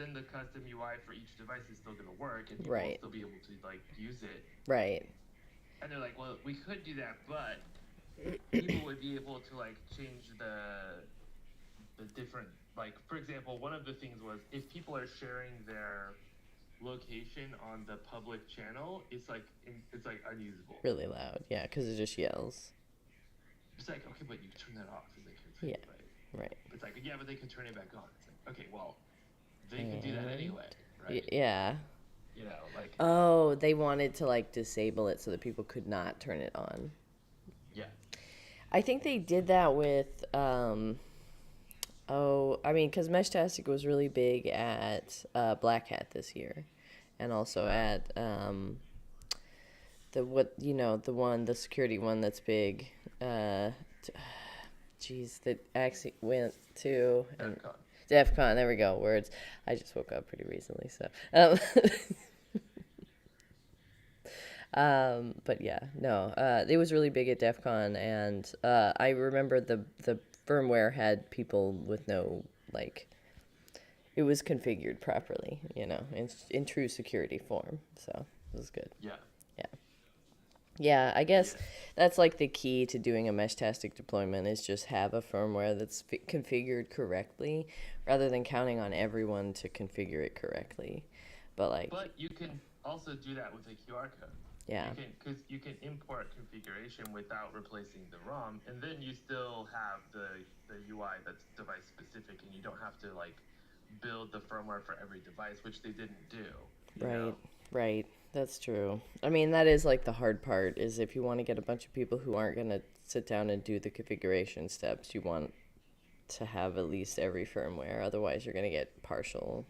then the custom UI for each device is still going to work, and people will Right. still be able to like use it. Right. And they're like, well, we could do that, but people would be able to like change the different, like, for example, one of the things was if people are sharing their location on the public channel, it's like unusable. Really loud. Yeah, because it just yells. It's like, okay, but you turn that off and they can see Yeah. it, right? Right. It's like, yeah, but they can turn it back on. It's like, okay, well, they can do that And anyway, right? yeah. Like, Oh, they wanted to like disable it so that people could not turn it on. yeah, I think they did that with oh, I mean, because Meshtastic was really big at Black Hat this year, and also at the security one that's big. Geez, that actually went to and DEF CON. DEF CON. There we go. Words. I just woke up pretty recently, so. But yeah, no, it was really big at DEF CON, and I remember the firmware had people with no like it was configured properly, in true security form. So it was good. Yeah, Yeah. Yeah, I guess yeah, that's like the key to doing a Meshtastic deployment is just have a firmware that's configured correctly rather than counting on everyone to configure it correctly. But like, but you can also do that with a QR code. yeah, Because you can import configuration without replacing the ROM, and then you still have the UI that's device specific, and you don't have to like build the firmware for every device, which they didn't do. You know? right, right. That's true. I mean, that is like the hard part is if you want to get a bunch of people who aren't going to sit down and do the configuration steps, you want to have at least every firmware. Otherwise, you're going to get partial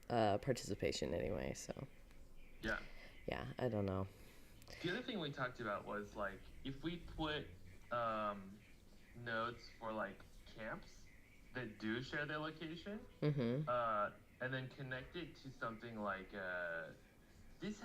participation anyway. So, Yeah. yeah, I don't know. The other thing we talked about was like if we put um, nodes for like camps that do share their location, Mm-hmm. uh, and then connect it to something like this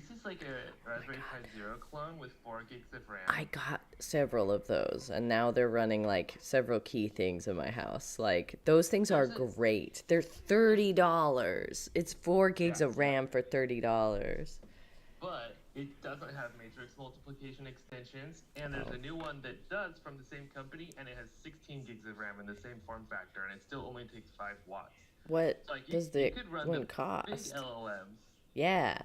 is like a Oh my Raspberry Pi God. Zero clone with 4 gigs of I RAM. got several of those, and now they're running like several key things in my house. Like those things are Does it? great. They're It $30. It's 4 gigs yeah, of yeah. RAM for $30. But it doesn't have matrix multiplication extensions, and there's Oh, a new one that does from the same company, and it has 16 gigs of RAM in the same form factor, and it still only takes 5 watts. what So like does you the could run one the big cost? LLMs. Yeah,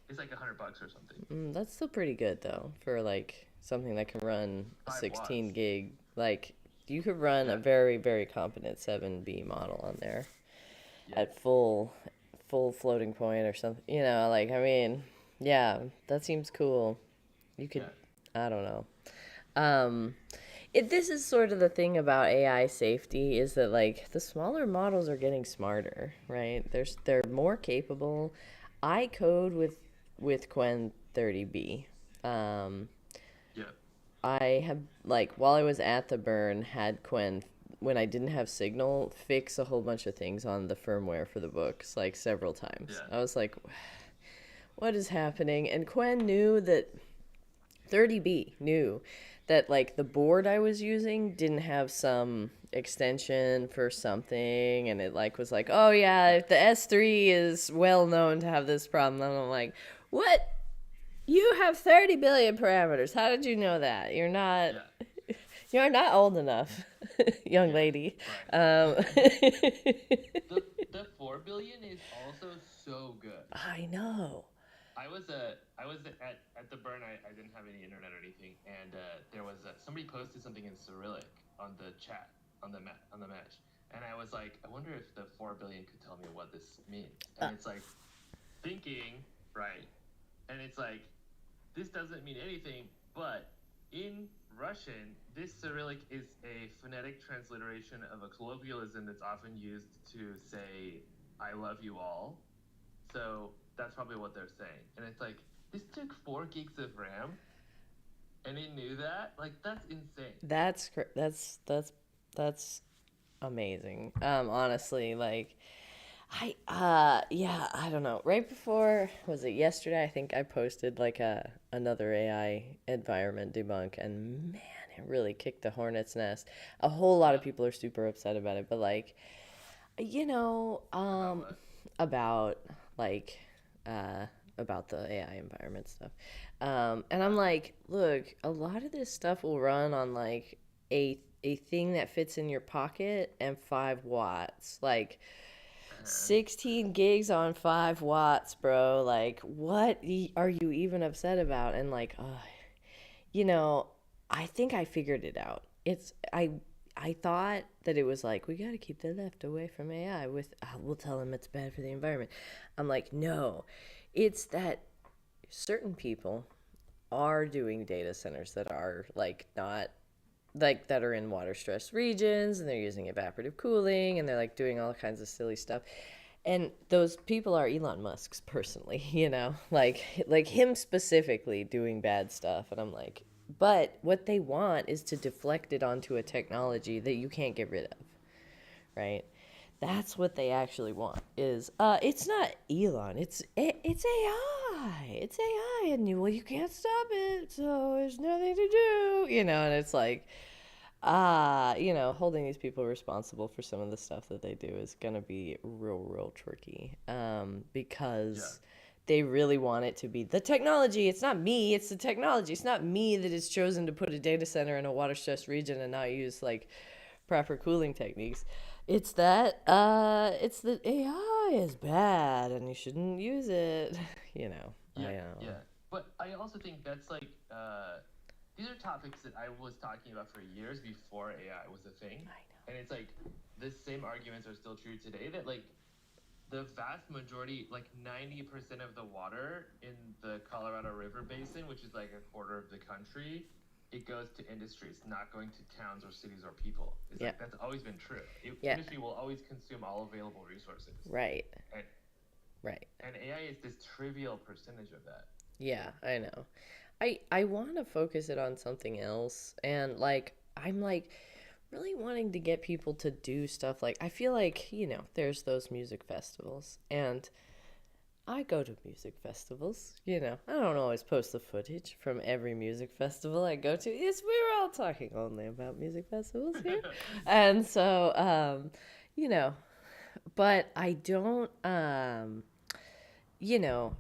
It's like $100 or something. that's still pretty good though for like something that can run a 16 5 watts. gig. Like you could run a Yeah. very very competent 7B model on there Yeah. at full floating point or something. Like I mean, yeah, that seems cool. You could, Yeah. I don't know. Um, this is sort of the thing about AI safety is that like the smaller models are getting smarter, right? They're more capable. I code with Quen 30B. Um, Yeah. I have like while I was at the burn had Quen when I didn't have signal fix a whole bunch of things on the firmware for the books like several times. Yeah. I was like, what is happening? And Quen knew that 30B knew that like the board I was using didn't have some extension for something and it like was like, "Oh yeah, if the S3 is well known to have this problem." And I'm like, "What? You have 30 billion parameters. How did you know that? Yeah. You're not old enough, young Yeah. lady." Right. Um, The 4 billion is also so good. I know. I was at the burn. I didn't have any internet or anything, and there was somebody posted something in Cyrillic on the chat on the mesh, and I was like, I wonder if the 4 billion could tell me what this means. And it's like thinking right, and it's like this doesn't mean anything, but in Russian, this Cyrillic is a phonetic transliteration of a colloquialism that's often used to say "I love you all." So that's probably what they're saying. And it's like, this took 4 gigs of RAM and it knew that? Like, that's insane. That's amazing. Honestly, like yeah, I don't know. Right before was it yesterday? I think I posted like another AI environment debunk, and man, it really kicked the hornet's nest. A whole lot Yeah. of people are super upset about it, but like You know, About what? about like uh about the AI environment stuff. And I'm Uh, like, look, a lot of this stuff will run on like a thing that fits in your pocket and 5 watts. Like uh, 16 gigs on 5 watts, bro. Like, what are you even upset about? And like, you know, I think I figured it out. I thought that it was like we got to keep the left away from AI with we'll tell them it's bad for the environment. I'm like, no. It's that certain people are doing data centers that are like not like that are in water stressed regions and they're using evaporative cooling and they're like doing all kinds of silly stuff. And those people are Elon Musk's personally, like him specifically doing bad stuff. And I'm like, but what they want is to deflect it onto a technology that you can't get rid of, right? That's what they actually want. Is it's not Elon, it's AI, it's AI, and you can't stop it, so there's nothing to do, and it's like, holding these people responsible for some of the stuff that they do is gonna be real tricky, yeah. because they really want it to be the technology. It's not me, it's the technology. It's not me that has chosen to put a data center in a water stressed region and not use like proper cooling techniques. It's that it's that AI is bad and you shouldn't use it. I Yeah, know. yeah. But I also think that's like these are topics that I was talking about for years before AI was a thing. I And it's like the same arguments are still true today that like the vast majority, like 90% of the water in the Colorado River Basin, which is like a quarter of the country, it goes to industry. It's not going to towns or cities or people. It's Yeah. like that's always been true. Yeah. Industry will always consume all available resources. Right. And Right. and AI is this trivial percentage of that. Yeah, I know. I want to focus it on something else, and like I'm like really wanting to get people to do stuff. Like I feel like, there's those music festivals, and I go to music festivals. I don't always post the footage from every music festival I go to. Yes, we're all talking only about music festivals here. And so, you know, but I don't, you know,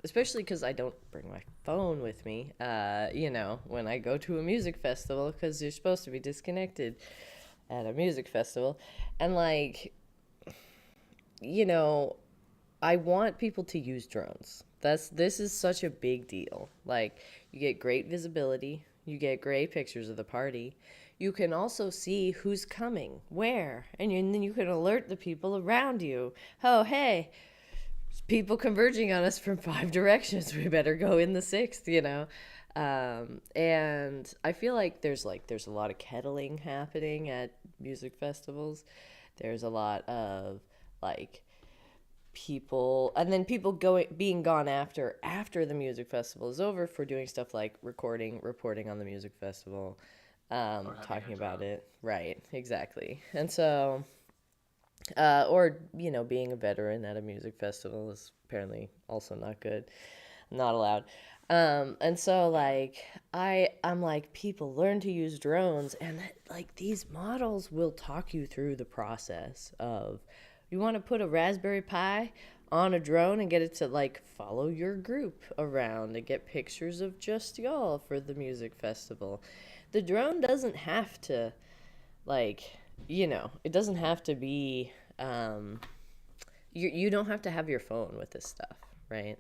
especially because I don't bring my phone with me, when I go to a music festival, because you're supposed to be disconnected at a music festival. And like, you know, I want people to use drones. This is such a big deal. Like you get great visibility, you get great pictures of the party. You can also see who's coming, where, and then you can alert the people around you. Oh, hey, people converging on us from 5 directions. We better go in the sixth. And I feel like there's a lot of kettling happening at music festivals. There's a lot of like people, and then people going being gone after the music festival is over for doing stuff like reporting on the music festival, Or having a talking about drone. it, right, exactly. And so or being a veteran at a music festival is apparently also not good, not allowed. And so Yeah. like I'm like, people learn to use drones, and that, like, these models will talk you through the process of, you want to put a Raspberry Pi on a drone and get it to like follow your group around and get pictures of just y'all for the music festival. The drone doesn't have to, like, it doesn't have to be, you don't have to have your phone with this stuff, right?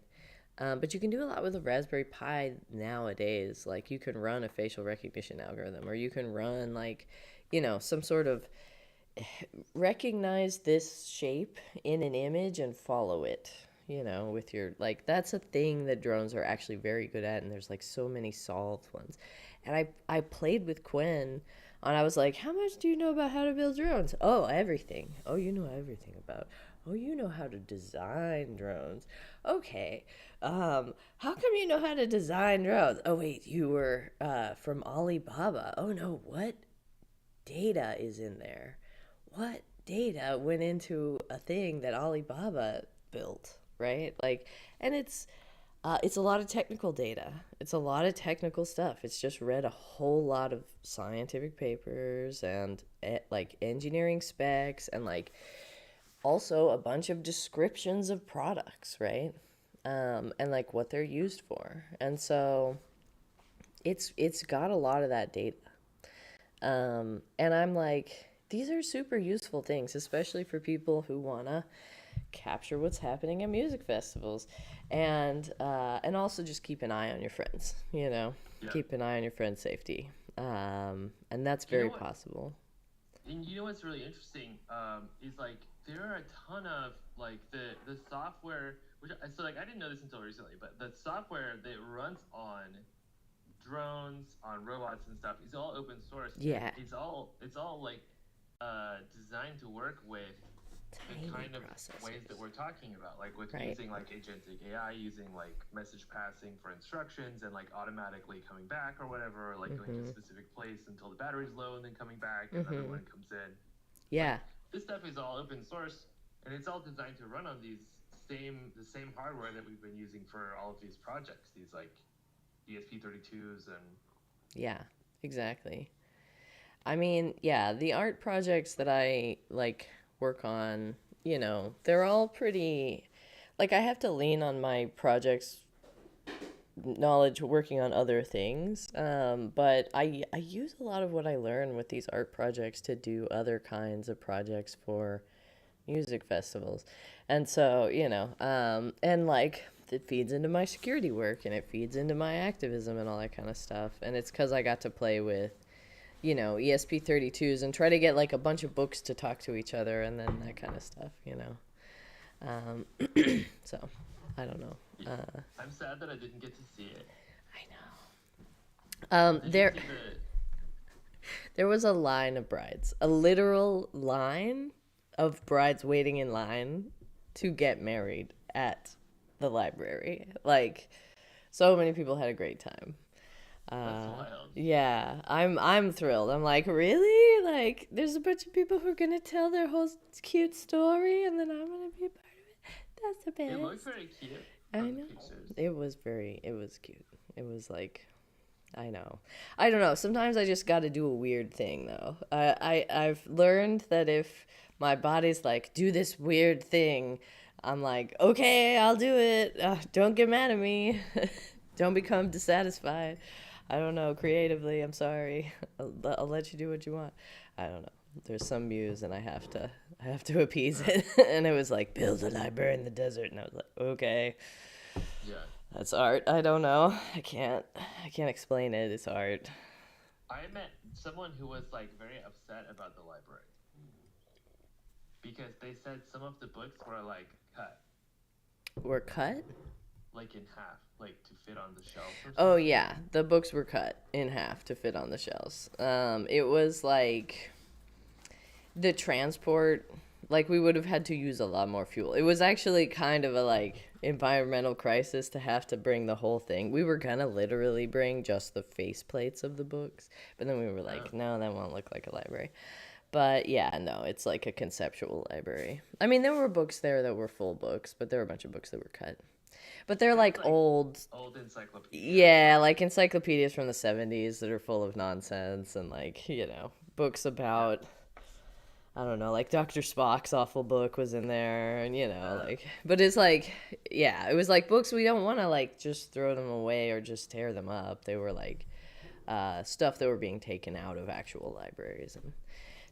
But you can do a lot with a Raspberry Pi nowadays. Like you can run a facial recognition algorithm, or you can run like, some sort of recognize this shape in an image and follow it. With your, like, that's a thing that drones are actually very good at, and there's like so many solved ones. And I played with Quinn, and I was like, how much do you know about how to build drones? Oh, everything. Oh, you know everything about. Oh, you know how to design drones. Okay. How come you know how to design drones? Oh, wait, you were from Alibaba. Oh, no, what data is in there? What data went into a thing that Alibaba built, right? Like, and it's, It's a lot of technical data. It's a lot of technical stuff. It's just read a whole lot of scientific papers and like engineering specs and like also a bunch of descriptions of products, right? And like what they're used for. And so it's got a lot of that data. And I'm like, these are super useful things, especially for people who wanna capture what's happening at music festivals, and also just keep an eye on your friends. Yeah. Keep an eye on your friends' safety, and that's You know very what? possible. And you know what's really interesting is like there are a ton of like the software which so like I didn't know this until recently, but the software that runs on drones, on robots and stuff is all open source, and Yeah, it's all like designed to work with the tiny kind of ways that processors, we're talking about, like with right? using like agentic AI, using like message passing for instructions and like automatically coming back or whatever, or like going to a Mm-hmm. specific place until the battery's low and then coming back, another Mm-hmm. one comes in. Like Yeah. this stuff is all open source and it's all designed to run on the same hardware that we've been using for all of these projects, these like ESP32s and Yeah. Exactly. I mean, yeah, the art projects that I like work on, they're all pretty. Like, I have to lean on my projects knowledge working on other things. But I use a lot of what I learn with these art projects to do other kinds of projects for music festivals. And so, and like it feeds into my security work and it feeds into my activism and all that kind of stuff. And it's because I got to play with, ESP32s and try to get like a bunch of books to talk to each other and then that kind of stuff. Um, so, I don't know. yeah. I'm sad that I didn't get to see it. I know. Did you see the There was a line of brides, a literal line of brides waiting in line to get married at the library. Like, so many people had a great time. That's Uh, wild. yeah, I'm thrilled. I'm like, really? Like, there's a bunch of people who are gonna tell their whole cute story, and then I'm gonna be a part of it. That's the It looked best. very cute I on the know. pictures. It was cute. It was like, I know. I don't know. Sometimes I just got to do a weird thing, though. I've learned that if my body's like, do this weird thing, I'm like, okay, I'll do it. Don't get mad at me. Don't become dissatisfied. I don't know. Creatively, I'm sorry. I'll let you do what you want. I don't know. There's some muse, and I have to appease Uh, it. And it was like, build a library in the desert, and I was like, okay. yeah. That's art. I don't know. I can't explain it. It's art. I met someone who was like very upset about the library because they said some of the books were like cut, Were cut? like in half, like to fit on the shelves or Oh something. yeah, the books were cut in half to fit on the shelves. It was like the transport, like we would have had to use a lot more fuel. It was actually kind of a like environmental crisis to have to bring the whole thing. We were gonna literally bring just the faceplates of the books, but then we were Oh, like, no, that won't look like a library. But yeah, no, it's like a conceptual library. I mean, there were books there that were full books, but there were a bunch of books that were cut. But they're that's like like old, old encyclopedias. yeah, like encyclopedias from the 70s that are full of nonsense and like, books Yeah. about, I don't know, like Dr. Spock's awful book was in there and Uh, like, but it's like, yeah, it was like books we don't want to like just throw them away or just tear them up. They were like stuff that were being taken out of actual libraries and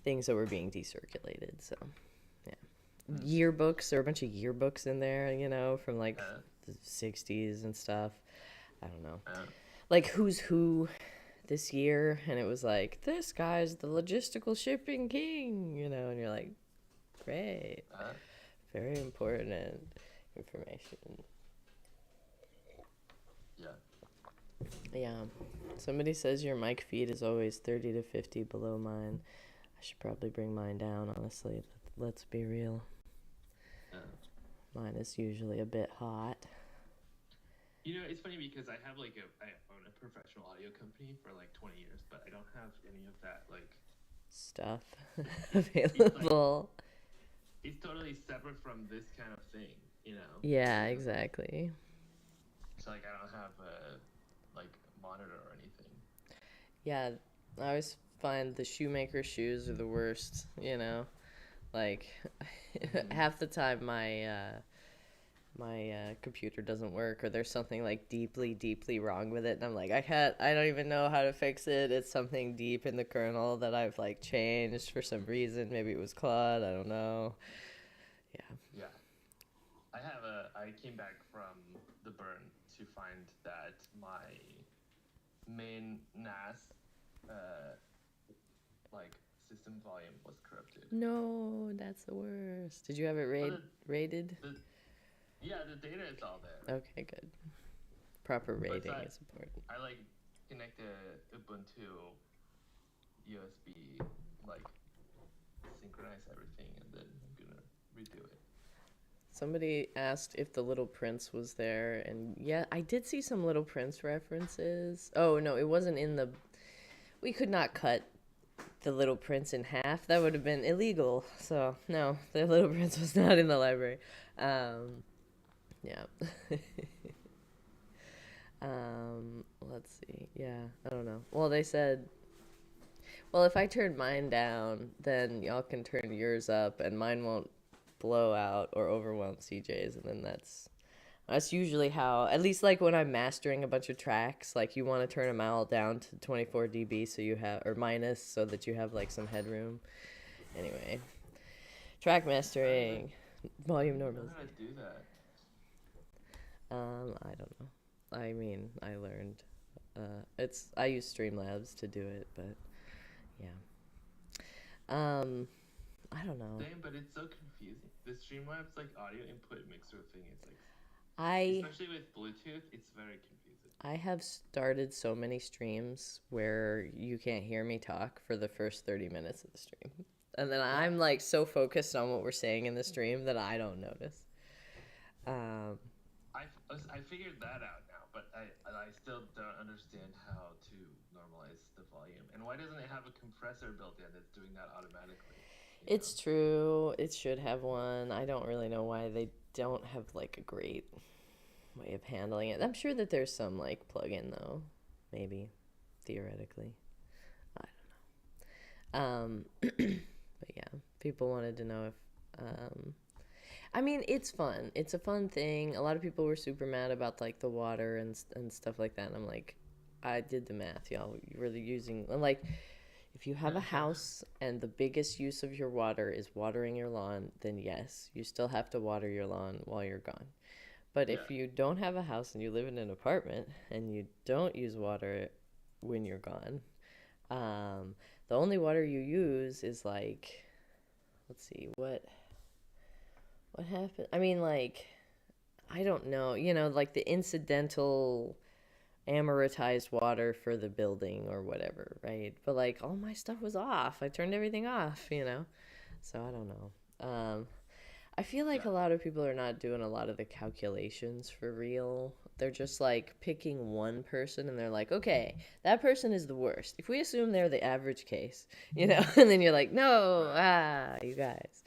things that were being decirculated. So, yeah. hmm, Yearbooks, there were a bunch of yearbooks in there, from like uh, the 60s and stuff. I don't know. uh, Like Who's Who this year, and it was like, this guy's the logistical shipping king, and you're like, great, uh, very important information. yeah. Yeah. Somebody says your mic feed is always 30 to 50 below mine. I should probably bring mine down, honestly. Let's be real. Uh. Mine is usually a bit hot. You know, it's funny because I own a professional audio company for like 20 years, but I don't have any of that. Like, Stuff it's like available. it's totally separate from this kind of thing, you know? Yeah, Because like exactly. So like I don't have a like monitor or anything. Yeah, I always find the shoemaker shoes are the worst, you know? Like, Mm-hmm. half the time my computer doesn't work, or there's something like deeply, deeply wrong with it, and I'm like, I don't even know how to fix it. It's something deep in the kernel that I've like changed for some reason. Maybe it was Claude, I don't know. Yeah. Yeah. I came back from the burn to find that my main NAS uh like system volume was corrupted. No, that's the worst. Did you have it But rated? the yeah, the data is all there. Okay, good. Proper But rating is important. I like connect the Ubuntu USB, like synchronize everything, and then I'm gonna redo it. Somebody asked if the Little Prince was there, and yeah, I did see some Little Prince references. Oh no, it wasn't in the. We could not cut the Little Prince in half. That would have been illegal. So no, the Little Prince was not in the library. Yeah. Let's see. Yeah, I don't know. Well, they said, well, if I turn mine down, then y'all can turn yours up, and mine won't blow out or overwhelm CJ's, and then that's usually how, at least like when I'm mastering a bunch of tracks, like you want to turn them all down to 24 dB so you have, or minus, so that you have like some headroom. Anyway, track How does it? mastering, volume I don't know normals. how to do that. I don't know. I mean, I learned. I use Streamlabs to do it, but yeah. Um, I don't know. Same, but it's so confusing. The Streamlabs like audio input mixer thing is like, I especially with Bluetooth, it's very confusing. I have started so many streams where you can't hear me talk for the first 30 minutes of the stream. And then Yeah, I'm like so focused on what we're saying in the stream that I don't notice. Um, I figured that out now, but I still don't understand how to normalize the volume. And why doesn't it have a compressor built in that's doing that automatically? You know? it's true. It should have one. I don't really know why they don't have like a great way of handling it. I'm sure that there's some like plug-in though, maybe theoretically. I don't know. But yeah, people wanted to know if I mean, it's fun. It's a fun thing. A lot of people were super mad about like the water and stuff like that. And I'm like, I did the math, y'all. You were using like if you have a house and the biggest use of your water is watering your lawn, then yes, you still have to water your lawn while you're gone. But Yeah, if you don't have a house and you live in an apartment and you don't use water when you're gone, um, the only water you use is like, let's see, what happened? I mean, like, I don't know, like the incidental amortized water for the building or whatever, right? But like all my stuff was off. I turned everything off. So I don't know. I feel like yeah. a lot of people are not doing a lot of the calculations for real. They're just like picking one person and they're like, okay, that person is the worst. If we assume they're the average case, and then you're like, no, Right. you guys.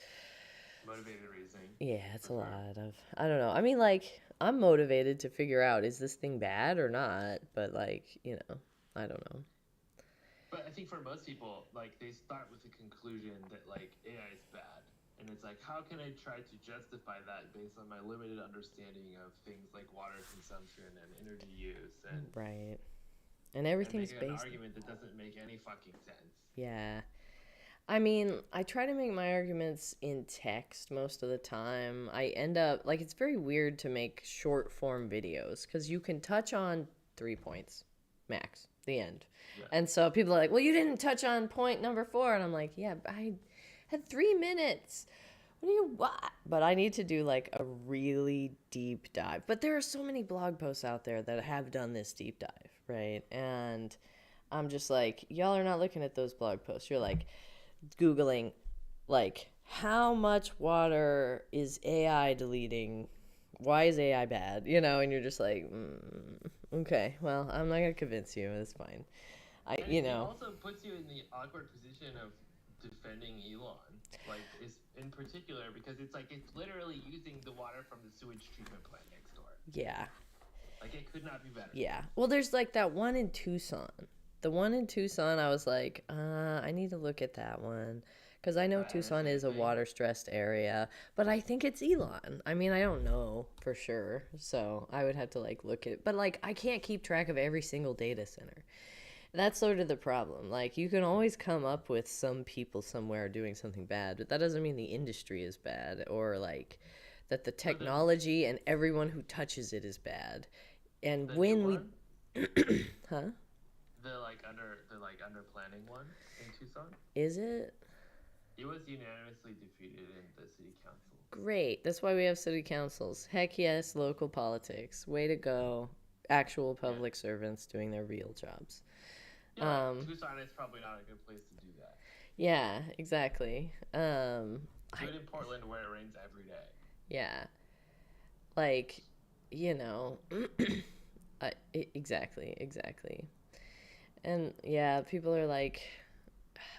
Motivated reasoning, Yeah, it's for a sure. lot of, I don't know. I mean, like, I'm motivated to figure out is this thing bad or not, but like, I don't know. But I think for most people, like they start with the conclusion that like AI is bad. And it's like, how can I try to justify that based on my limited understanding of things like water consumption and energy use Right. And and everything's making an based. argument that doesn't make any fucking sense. Yeah. I mean, I try to make my arguments in text most of the time. I end up, like, it's very weird to make short form videos because you can touch on 3 points max, the end. Yeah. And so people are like, well, you didn't touch on point number 4. And I'm like, yeah, I had 3 minutes. What do you what? But I need to do like a really deep dive. But there are so many blog posts out there that have done this deep dive, right? And I'm just like, y'all are not looking at those blog posts. You're like Googling, like, how much water is AI deleting? Why is AI bad? And you're just like, okay, well, I'm not going to convince you. It's fine. And it also puts you in the awkward position of defending Elon, like is in particular because it's like it's literally using the water from the sewage treatment plant next door. Yeah. Like it could not be better. Yeah. Well, there's like that one in Tucson. The one in Tucson, I was like, I need to look at that one. Because I know The Tucson energy is a thing. water stressed area, but I think it's Elon. I mean, I don't know for sure. So I would have to like look at it. But like, I can't keep track of every single data center. That's sort of the problem. Like, you can always come up with some people somewhere doing something bad, but that doesn't mean the industry is bad or like that the So technology and everyone who touches it is bad. And the new when we, one, huh? the under planning one in Tucson, Is it? it was unanimously defeated in the city council. Great. That's why we have city councils. Heck yes, local politics. Way to go. Actual Yeah. public servants doing their real jobs. Yeah, but Um, Tucson is probably not a good place to do that. yeah, exactly. Do it in Portland where it rains every day. Yeah, like, you know, exactly, exactly. And yeah, people are like,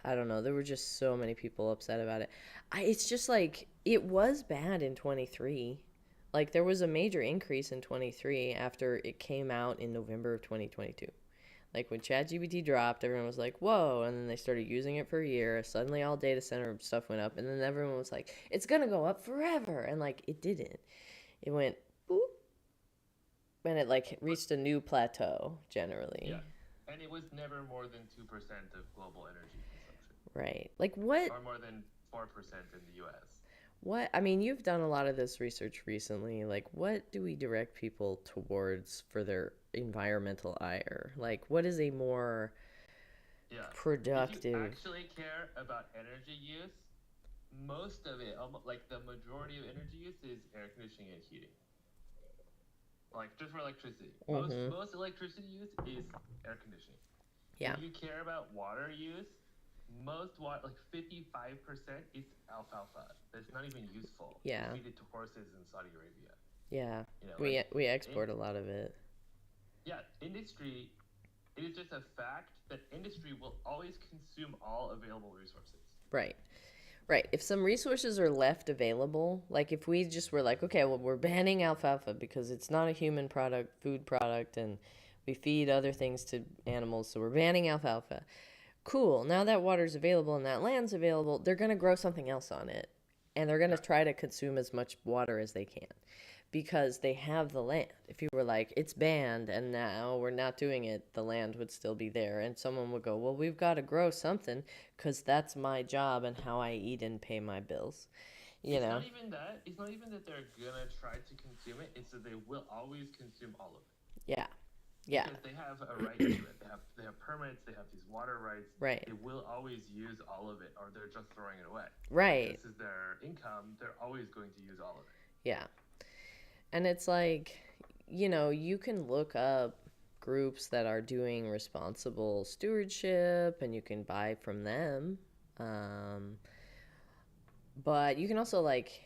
I don't know. There were just so many people upset about it. It's just like it was bad in 23. Like there was a major increase in 23 after it came out in November of 2022. Like when ChatGPT dropped, everyone was like, "Whoa!" And then they started using it for a year. Suddenly, all data center stuff went up, and then everyone was like, "It's gonna go up forever," and like it didn't. It went boop, and it like But reached a new plateau generally. yeah, and it was never more than 2% of global energy consumption, Right? Like what? or more than 4% in the U.S. What? I mean, you've done a lot of this research recently. Like, what do we direct people towards for their environmental ire? Like, what is a more Yeah, if you productive? actually care about energy use, most of it, like the majority of energy use, is air conditioning and heating. Like just for electricity, most Mm-hmm. most electricity use is air conditioning. Yeah. If you care about water use, most water, like 55%, is alfalfa. That's not even useful. We Yeah. feed it to horses in Saudi Arabia. Yeah. Like We in, export a lot of it. yeah, industry. It is just a fact that industry will always consume all available resources. Right. Right. If some resources are left available, like if we just were like, okay, well, we're banning alfalfa because it's not a human product, food product, and we feed other things to animals, so we're banning alfalfa. Cool. Now that water's available and that land's available, they're going to grow something else on it. And they're going to Yeah, try to consume as much water as they can because they have the land. If you were like, it's banned and now we're not doing it, the land would still be there. And someone would go, well, we've got to grow something because that's my job and how I eat and pay my bills. You it's know? not even that. It's not even that they're gonna try to consume it. It's that they will always consume all of it Yeah. Yeah. because they have a right to it. They have permits. They have these water rights. Right. They will always use all of it, or they're just throwing it away. Like Right. this is their income. They're always going to use all of it. Yeah. And it's like, you can look up groups that are doing responsible stewardship and you can buy from them. Um, but you can also, like,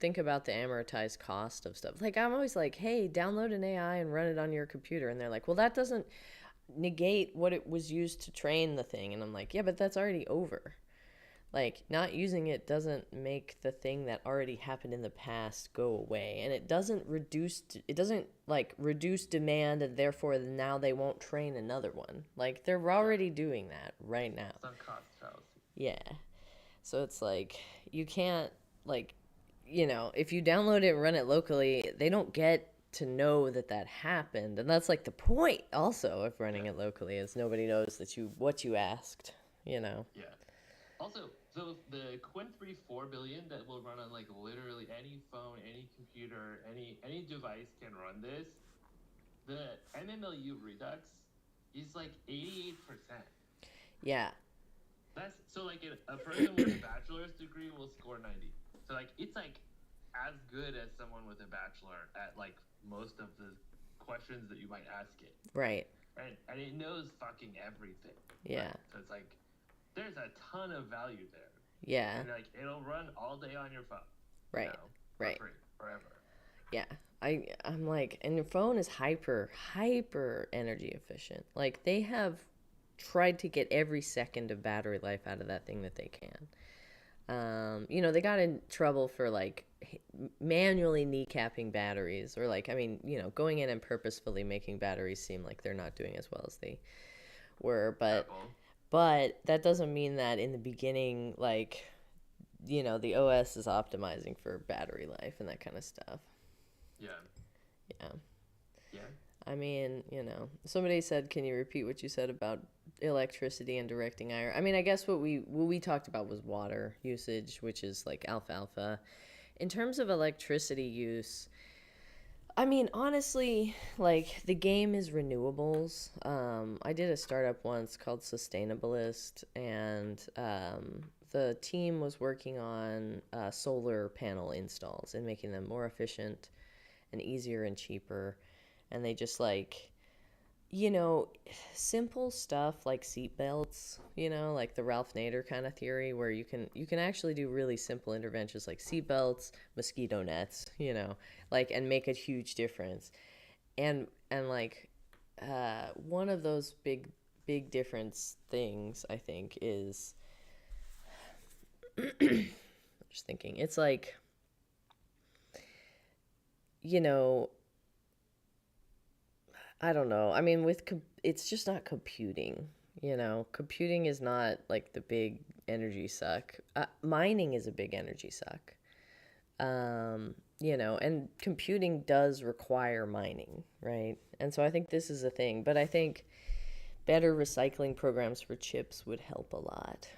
think about the amortized cost of stuff. Like, I'm always like, hey, download an AI and run it on your computer. And they're like, well, that doesn't negate what it was used to train the thing. And I'm like, yeah, but that's already over. Like, not using it doesn't make the thing that already happened in the past go away. And it doesn't like reduce demand and therefore now they won't train another one. Like, they're Yeah, already doing that right now. sunk cost fallacy. Yeah. So it's like, you can't, like, if you download it and run it locally, they don't get to know that that happened. And that's like the point also of running Yeah, it locally is nobody knows what you asked, you know. yeah. Also, so the Quinn 3 4 billion that will run on like literally any phone, any computer, any device can run this. The MMLU redux is like 88%. Yeah. That's so like a person with a bachelor's degree will score 90. So like it's like as good as someone with a bachelor at like most of the questions that you might ask it. Right. And it knows fucking everything. Yeah. Right? So it's like there's a ton of value there. Yeah. And like it'll run all day on your phone. Right. For Right. free, forever. Yeah. I'm like, and your phone is hyper energy efficient. Like they have tried to get every second of battery life out of that thing that they can. They got in trouble for like manually kneecapping batteries, or like, I mean, going in and purposefully making batteries seem like they're not doing as well as they were. But Apple. that doesn't mean that in the beginning, like, the OS is optimizing for battery life and that kind of stuff. Yeah. Yeah. Yeah. I mean, somebody said, "Can you repeat what you said about electricity and directing IR?" I mean, I guess what we talked about was water usage, which is like alfalfa. In terms of electricity use, I mean, honestly, like the game is renewables. I did a startup once called Sustainablist, and the team was working on solar panel installs and making them more efficient and easier and cheaper. And they just like, you know, simple stuff like seat belts, like the Ralph Nader kind of theory where you can actually do really simple interventions like seat belts, mosquito nets, like, and make a huge difference. And like one of those big difference things I think is just thinking it's like, you know, I don't know. I mean, it's just not computing. Computing is not like the big energy suck. Mining is a big energy suck. And computing does require mining, right? And so I think this is a thing. But I think better recycling programs for chips would help a lot.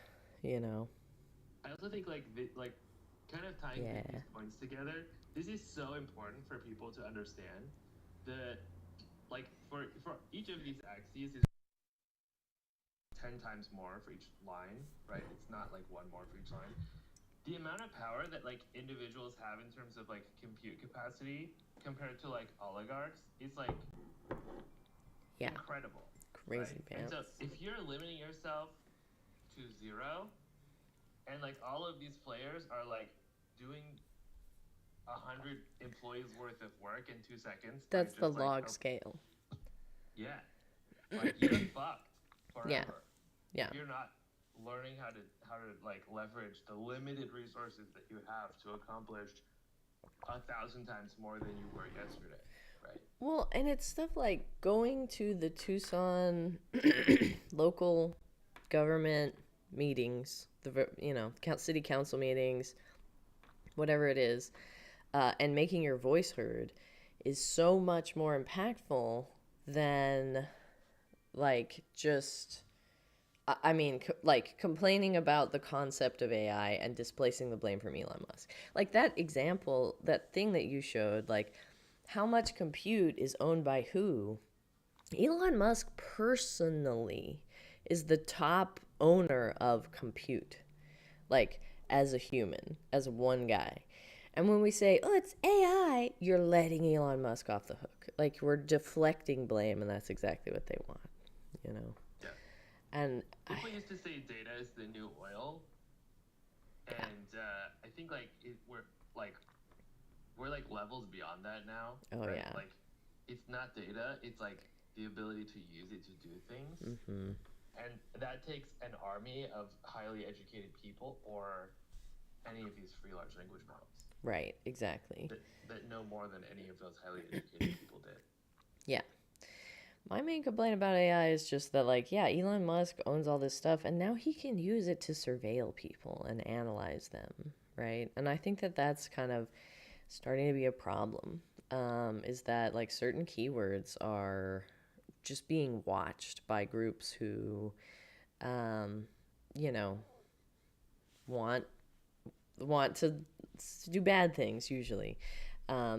You know? I also think like kind of tying Yeah. these points together. This is so important for people to understand that like for each of these axes is 10 times more for each line, right? It's not like one more for each line. The amount of power that like individuals have in terms of like compute capacity compared to like oligarchs is like Yeah. incredible, right? Crazy And so pants. if you're limiting yourself to zero, and like all of these players are like doing 100 employees worth of work in 2 seconds by That's the just like log scale. yeah, like you're fucked Yeah. forever Yeah. if you're not learning how to like leverage the limited resources that you have to accomplish 1,000 times more than you were yesterday, right? Well, and it's stuff like going to the Tucson local government meetings, city council meetings, whatever it is, and making your voice heard is so much more impactful than like just. I mean, like complaining about the concept of AI and displacing the blame from Elon Musk. Like that example, that thing that you showed, like how much compute is owned by who? Elon Musk personally is the top owner of compute, like as a human, as one guy. And when we say, oh, it's AI, you're letting Elon Musk off the hook. Like we're deflecting blame, and that's exactly what they want, you know? Yeah. And People used to say data is the new oil, yeah. and I think we're like levels beyond that now, Oh, right? yeah. Like it's not data; it's like the ability to use it to do things, and that takes an army of highly educated people or any of these free large language models Right, exactly. that know more than any of those highly educated people did. Yeah. My main complaint about AI is just that, like, yeah, Elon Musk owns all this stuff, and now he can use it to surveil people and analyze them, right? And I think that that's kind of starting to be a problem. Is that, like, certain keywords are just being watched by groups who, um, you know, want to do bad things usually,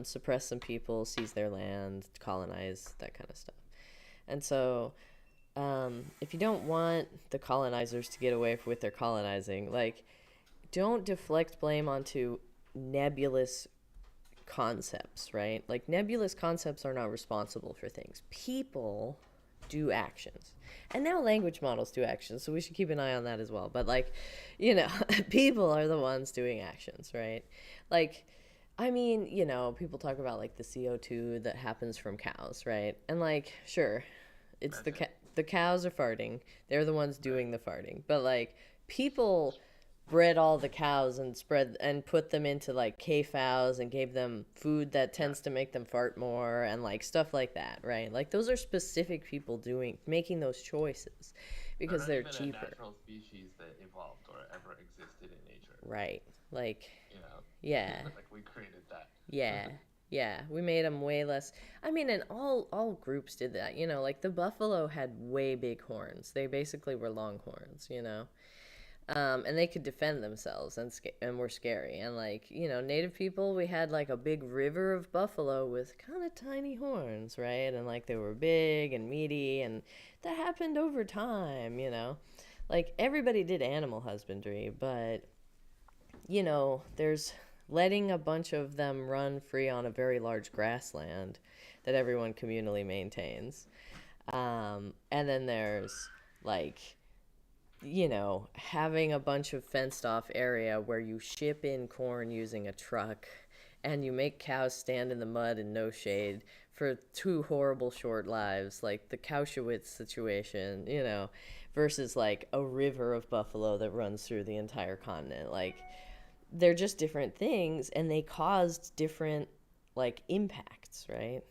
suppress some people, seize their land, colonize, that kind of stuff. And so, if you don't want the colonizers to get away with their colonizing, like, don't deflect blame onto nebulous concepts, right? Like, nebulous concepts are not responsible for things. People do actions. And now language models do actions, so we should keep an eye on that as well. But, like, people are the ones doing actions, right? Like, I mean, people talk about, like, the CO2 that happens from cows, right? And, like, sure, it's the cows are farting. They're the ones doing the farting. But, like, people bred all the cows and spread and put them into like K-fows and gave them food that Yeah, tends to make them fart more and like stuff like that, right? Like those are specific people doing making those choices they're because not they're even a cheaper. natural species that evolved or ever existed in nature. Right. Like You know, yeah. like we created that. Yeah. Yeah, we made them way less. I mean, and all groups did that. You know, like the buffalo had way big horns. They basically were longhorns, you know. And they could defend themselves and were scary. And like native people, we had like a big river of buffalo with kind of tiny horns, right? And like they were big and meaty, and that happened over time. Like everybody did animal husbandry, but there's letting a bunch of them run free on a very large grassland that everyone communally maintains. And then there's like having a bunch of fenced off area where you ship in corn using a truck and you make cows stand in the mud in no shade for two horrible short lives, like the Kaushowitz situation, versus like a river of buffalo that runs through the entire continent. Like, they're just different things and they caused different, like, impacts, right?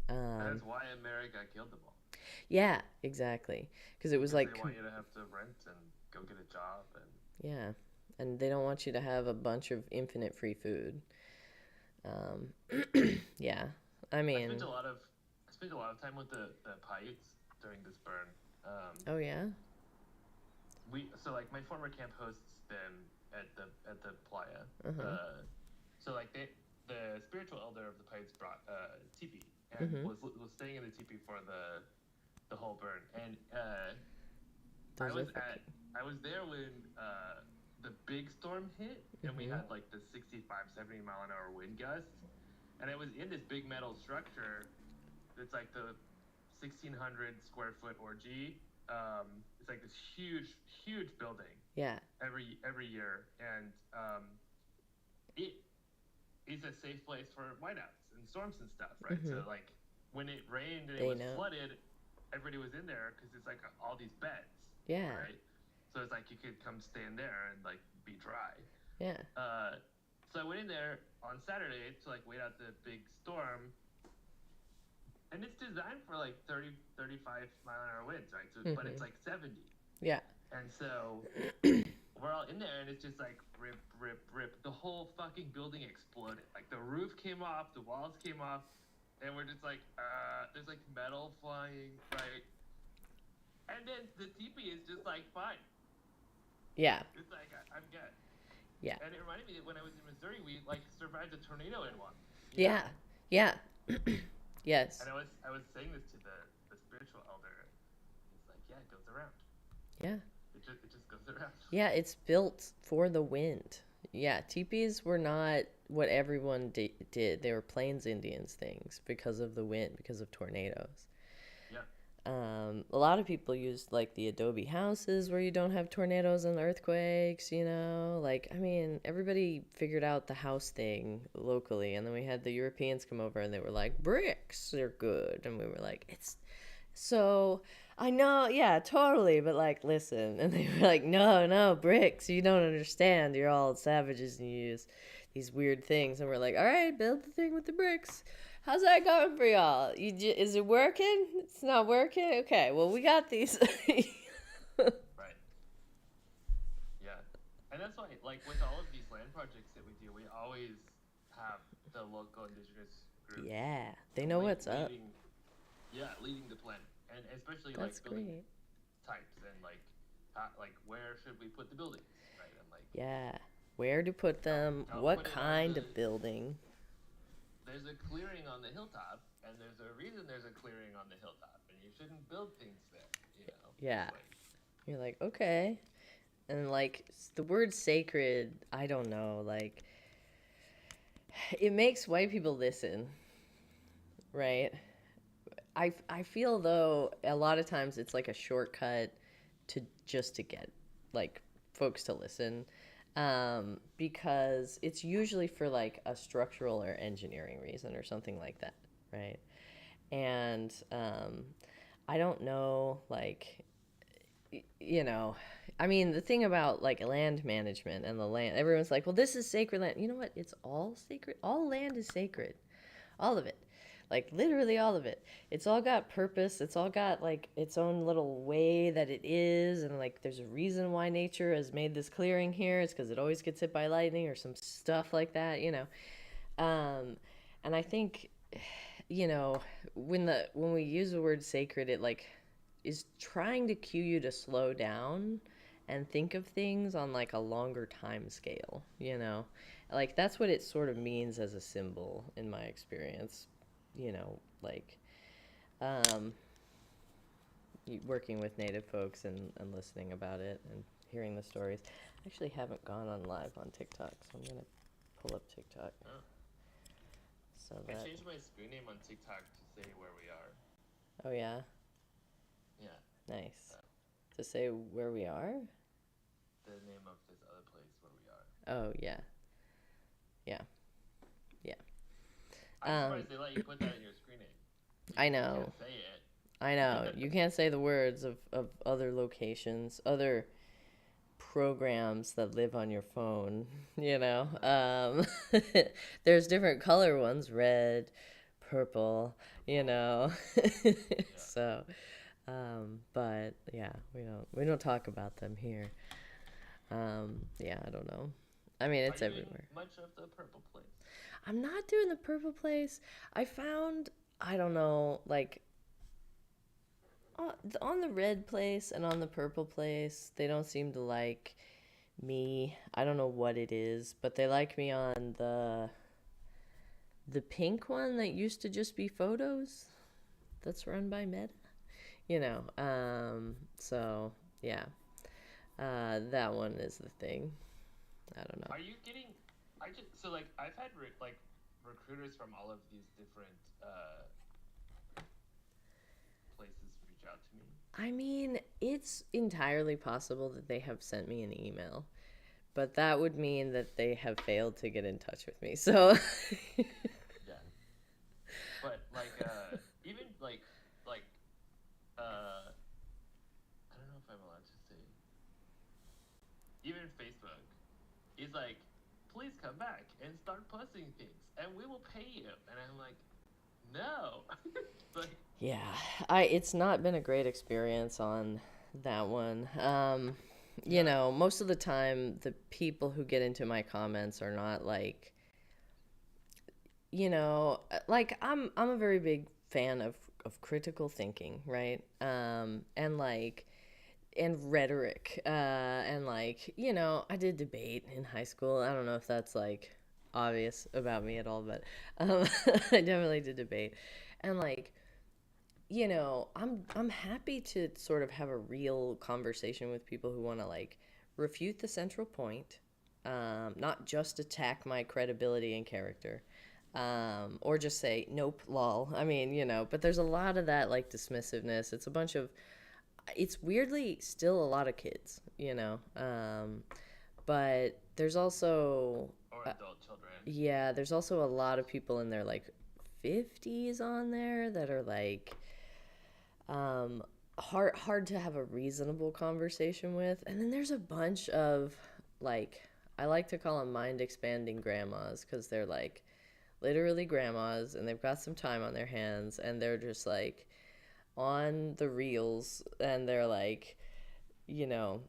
And Um, that's why America killed them all. yeah, exactly. Because it was Because they like, want you to have to rent and go get a job and yeah. And they don't want you to have a bunch of infinite free food. Um, yeah. I I spent mean, a lot of I spent a lot of time with the Paiutes during this burn. oh, yeah? We so like my former camp hosts them at the playa. Uh huh. So like the spiritual elder of the Paiutes brought teepee and Mm hmm. was staying in the teepee for the whole burn. And I Those are was freaking. I was there when the big storm hit Mm and we hmm. had like the 65 70 mile an hour wind gusts and I was in this big metal structure that's like the 1600 square foot orgy. It's like this huge building Yeah. every year, and it is a safe place for whiteouts and storms and stuff, Mm right? hmm. So like when it rained and it They was know. flooded, everybody was in there because it's like all these beds, Yeah. right? So it's like you could come stand there and like be dry. Yeah. So I went in there on Saturday to like wait out the big storm, and it's designed for like 30 35 mile an hour winds, right? So Mm but hmm. it's like 70. Yeah. And so we're all in there and it's just like rip. The whole fucking building exploded. Like the roof came off, the walls came off, and we're just like there's like metal flying, right? And then the teepee is just like fine. Yeah. It's like I'm good. Yeah. And it reminded me that when I was in Missouri we like survived a tornado in one, you Yeah. know? Yeah. Yes. And I was saying this to the spiritual elder. He's like, yeah, it goes around. Yeah. It just goes around. Yeah, it's built for the wind. Yeah, teepees were not what everyone did. They were Plains Indians things because of the wind, because of tornadoes. Yeah. A lot of people used like the adobe houses where you don't have tornadoes and earthquakes, Like, I mean, everybody figured out the house thing locally. And then we had the Europeans come over and they were like, bricks are good. And we were like, it's so I know, yeah, totally, but like, listen. And they were like, no, no, bricks, you don't understand. You're all savages and you use these weird things. And we're like, all right, build the thing with the bricks. How's that going for y'all? Is it working? It's not working? Okay, well, we got these. Right. Yeah. And that's why, like, with all of these land projects that we do, we always have the local indigenous groups Yeah, they know what's up. leading, yeah, leading the plan, and especially like That's building great. types and like, like where should we put the buildings, right? And like, Yeah. Where to put them? don't What put it on kind the. of building? There's a clearing on the hilltop, and there's a reason there's a clearing on the hilltop, and you shouldn't build things there. You know, Yeah. it's like, You're like, okay. And like the word sacred, I don't know, like it makes white people listen, right? I feel though a lot of times it's like a shortcut to just to get like folks to listen, because it's usually for like a structural or engineering reason or something like that, right? And I don't know, like you know, I mean, the thing about like land management and the land, everyone's like, well, this is sacred land. You know what? It's all sacred. All land is sacred. All of it. Like literally all of it. It's all got purpose. It's all got like its own little way that it is. And like there's a reason why nature has made this clearing here. It's because it always gets hit by lightning or some stuff like that, you know. Um, and I think, you know, when we use the word sacred, it like is trying to cue you to slow down and think of things on like a longer time scale, you know? Like that's what it sort of means as a symbol in my experience, you know, like um, working with native folks and listening about it and hearing the stories. I actually haven't gone on live on TikTok, so I'm going to pull up TikTok. Oh. So I that. changed my screen name on TikTok to say where we are. Oh, yeah? Yeah. Nice. To say where we are? The name of this other place where we are. Oh, yeah. Yeah. Yeah. I'm surprised they let you put that in your screen name. I know. You can't say it. I know. You can't say the words of other locations, other programs that live on your phone, you know. There's different color ones, red, purple, you know. So, but yeah, we don't talk about them here. Yeah, I don't know. I mean, it's Are you in everywhere. much of the purple place? I'm not doing the purple place. I found, I don't know, like on the red place and on the purple place, they don't seem to like me. I don't know what it is, but they like me on the pink one that used to just be photos. That's run by Meta. You know, so yeah. That one is the thing. I don't know. Are you getting? I just so like I've had like recruiters from all of these different places reach out to me. I mean, it's entirely possible that they have sent me an email, but that would mean that they have failed to get in touch with me. So Yeah, but like even like I don't know if I'm allowed to say. Even Facebook is like, please come back and start posting things, and we will pay you. And I'm like, no, like yeah, it's not been a great experience on that one. You yeah, know, most of the time the people who get into my comments are not like, you know, like I'm a very big fan of critical thinking, right? And like and rhetoric, and like, you know, I did debate in high school. I don't know if that's like obvious about me at all, but I definitely did debate. And like, you know, I'm happy to sort of have a real conversation with people who want to like refute the central point, not just attack my credibility and character, or just say nope, lol. I mean, you know, but there's a lot of that like dismissiveness. It's a bunch of, it's weirdly still a lot of kids, you know, but there's also or adult children. yeah, there's also a lot of people in their like 50s on there that are like um, hard to have a reasonable conversation with. And then there's a bunch of like, I like to call them mind expanding grandmas because they're like literally grandmas and they've got some time on their hands and they're just like on the reels and they're like, you know,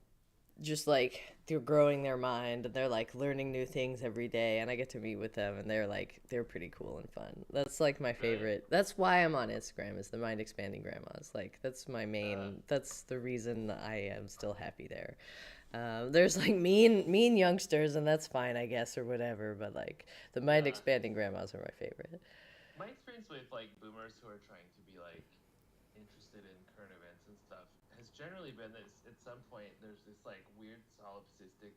just like they're growing their mind and they're like learning new things every day, and I get to meet with them and they're like, they're pretty cool and fun. That's like my Really? favorite. That's why I'm on Instagram, is the mind expanding grandmas. Like that's my main, that's the reason I am still happy there. There's like mean youngsters and that's fine, I guess, or whatever, but like the mind Yeah. expanding grandmas are my favorite. My experience with like boomers who are trying to be like interested in current events and stuff has generally been this. At some point, there's this like weird solipsistic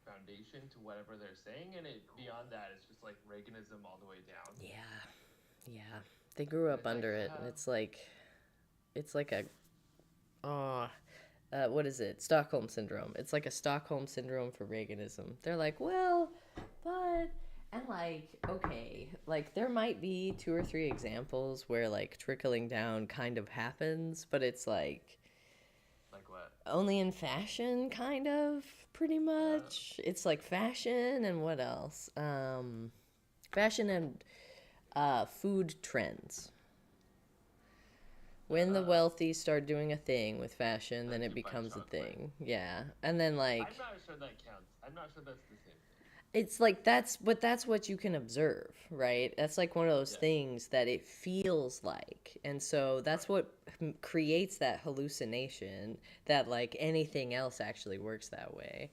foundation to whatever they're saying, and it beyond that, it's just like Reaganism all the way down. Yeah, yeah, they grew And up it's like, under it and it's like a, oh, what is it? Stockholm syndrome. It's like a Stockholm syndrome for Reaganism. They're like, well, but, and like, okay, like there might be two or three examples where like trickling down kind of happens, but it's like, like what? only in fashion, kind of, pretty Uh, much. It's like fashion and what else? Fashion and food trends. When the uh, wealthy start doing a thing with fashion, then like it you buy becomes a chocolate. thing. Yeah. And then I'm like not sure that counts. I'm not sure that's the same thing. it's like that's what you can observe, right? That's like one of those Yeah. things that it feels like. And so that's Right. what creates that hallucination that like anything else actually works that way.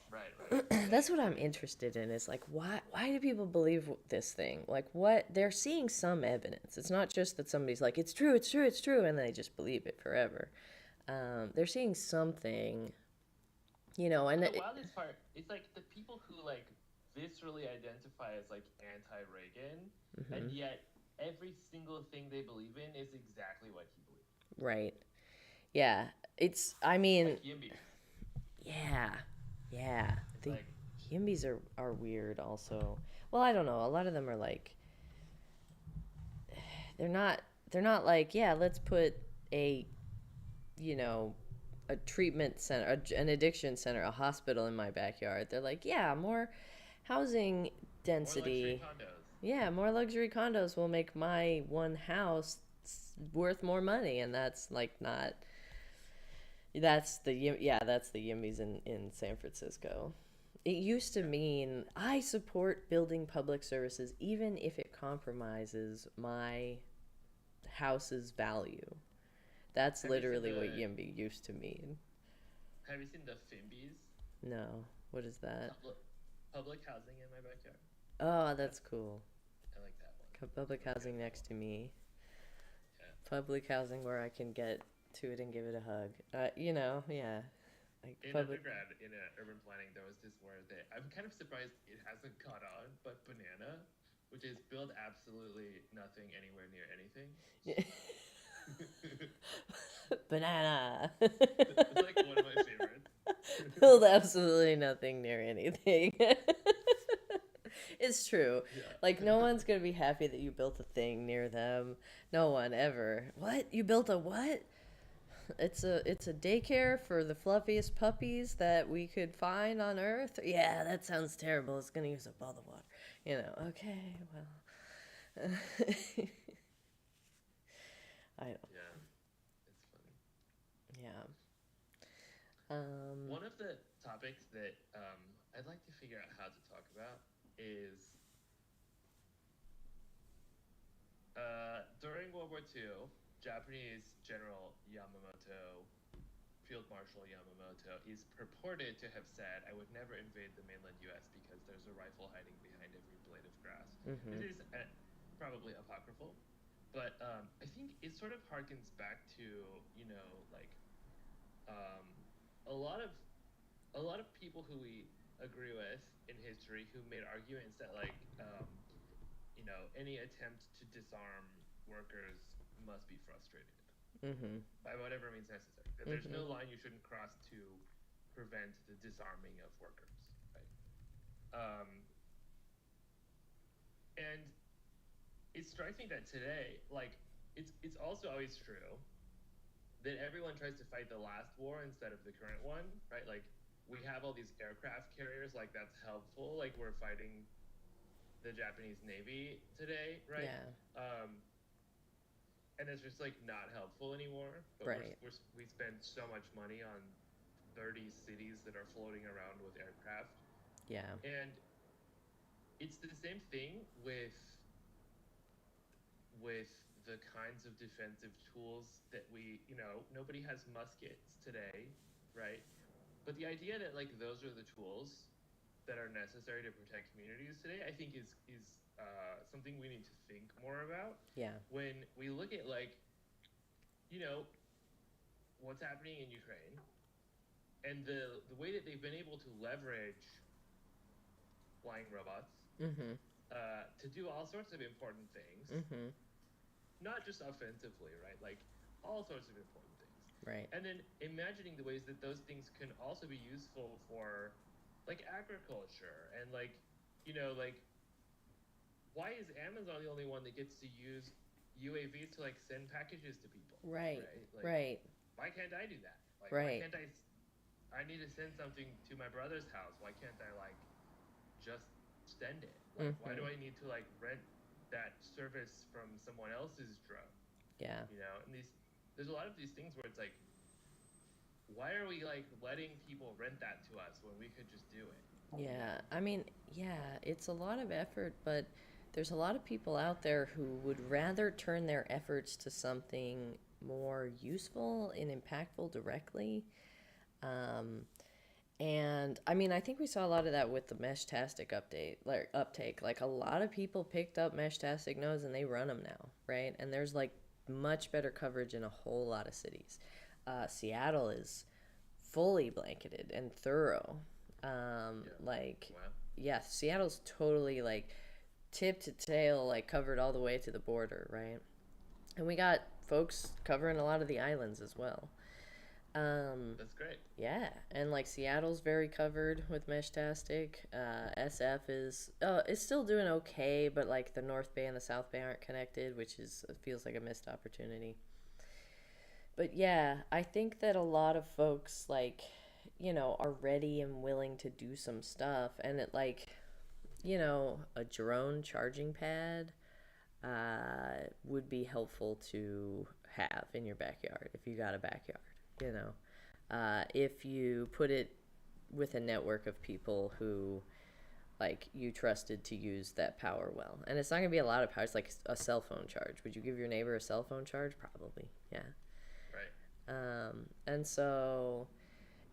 Right. Right. That That's makes what that I'm makes sense. interested in is like why do people believe this thing? Like what they're seeing some evidence. It's not just that somebody's like it's true, it's true, it's true and they just believe it forever. They're seeing something, But and the wildest part is like the people who like viscerally identify as like anti-Reagan, and mhm, yet every single thing they believe in is exactly what he believed. right. Yeah. I mean, Like Yimbies. yeah. Yeah. The Like Yimbys are weird also. Well, I don't know. A lot of them are like they're not they're not like, yeah, let's put a, you know, a treatment center, an addiction center, a hospital in my backyard. They're like, yeah, more housing more luxury density. condos. Yeah, more luxury condos will make my one house worth more money, and that's like not. That's the Yimbys in San Francisco. It used to Yeah. mean I support building public services even if it compromises my house's value. That's Have you seen literally what the Yimby used to mean. Have you seen the Fimbies? No, what is that? Public housing in my backyard. Oh, that's That's cool. I like that one. Public That's kind housing of next cool. to me. Yeah. Public housing where I can get to it and give it a hug. Yeah, like In public. undergrad, in urban planning, there was this word that I'm kind of surprised it hasn't caught on, but banana, which is build absolutely nothing anywhere near anything. Banana. It's like one of my favorites. Build absolutely nothing near anything. It's true. Like Yeah. no one's gonna be happy that you built a thing near them. No one ever. What? You built a what? It's a daycare for the fluffiest puppies that we could find on Earth. Yeah, that sounds terrible. It's gonna use up all the water. Okay, well, I don't. Yeah, it's funny. Yeah. Um. One of the topics that I'd like to figure out how to talk about is during World War II, Japanese General Yamamoto, Field Marshal Yamamoto, is purported to have said, I would never invade the mainland US because there's a rifle hiding behind every blade of grass. This Mhm. is probably apocryphal, but I think it sort of harkens back to, like um, a lot of people who we agree with in history who made arguments that any attempt to disarm workers must be frustrated Mhm. by whatever means necessary. That there's Mhm. no line you shouldn't cross to prevent the disarming of workers, right? And it strikes me that today, like, it's also always true that everyone tries to fight the last war instead of the current one, right? Like, we have all these aircraft carriers, like that's helpful. Like we're fighting the Japanese Navy today, right? Yeah. And it's just like not helpful anymore. But Right. we spend so much money on 30 cities that are floating around with aircraft, Yeah. and it's the same thing with the kinds of defensive tools that nobody has muskets today, right? But the idea that like those are the tools that are necessary to protect communities today, I think is something we need to think more about Yeah. when we look at like you know what's happening in Ukraine and the way that they've been able to leverage flying robots Mhm. to do all sorts of important things, Mhm. not just offensively, right? Like all sorts of important things. Right. And then imagining the ways that those things can also be useful for like agriculture and like why is Amazon the only one that gets to use UAVs to like send packages to people, Right. right? Like Right. why can't I do that? Like, why Right. can't I need to send something to my brother's house. Why can't I like just send it? Like, why Mm-hmm. do I need to like rent that service from someone else's drone? Yeah. You know, and there's a lot of these things where it's like, why are we like letting people rent that to us when we could just do it? You Yeah. know? I mean, yeah, it's a lot of effort, but there's a lot of people out there who would rather turn their efforts to something more useful and impactful directly. Um, And I mean, I think we saw a lot of that with the Meshtastic update, like uptake. Like a lot of people picked up Meshtastic nodes and they run them now, right? And there's like much better coverage in a whole lot of cities. Seattle is fully blanketed and thorough. Yeah. Like, Wow. yeah, Seattle's totally like tip to tail, like covered all the way to the border, right? And we got folks covering a lot of the islands as well. Um, That's great. yeah, and like Seattle's very covered with Meshtastic. SF is still doing okay, but like the North Bay and the South Bay aren't connected, which is feels like a missed opportunity. But yeah, I think that a lot of folks are ready and willing to do some stuff, and it a drone charging pad would be helpful to have in your backyard if you got a backyard. You know, if you put it with a network of people who like you trusted to use that power well. And it's not going to be a lot of power. It's like a cell phone charge. Would you give your neighbor a cell phone charge? Probably. Yeah. Right. And so,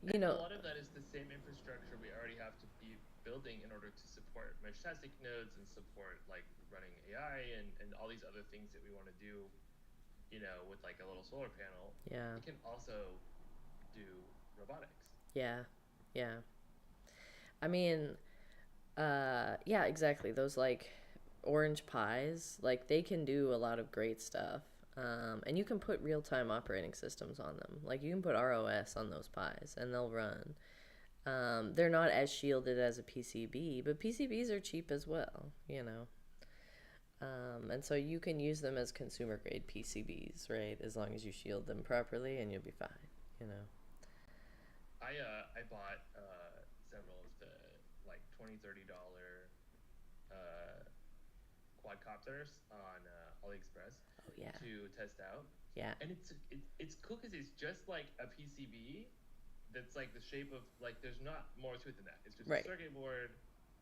you And a know, lot of that is the same infrastructure we already have to be building in order to support Meshtastic nodes and support like running AI and all these other things that we want to do, with like a little solar panel. yeah, It can also do robotics. yeah, yeah. I mean, yeah, exactly. Those like orange pies, like they can do a lot of great stuff. And you can put real time operating systems on them. Like you can put ROS on those pies and they'll run. They're not as shielded as a PCB, but PCBs are cheap as well. And so you can use them as consumer grade PCBs, right? As long as you shield them properly and you'll be fine. I bought several of the like $20-$30 uh, quadcopters on AliExpress Oh, yeah. to test out, Yeah. and it's cool because it's just like a PCB that's like the shape of like there's not more to it than that. It's just a Right. circuit board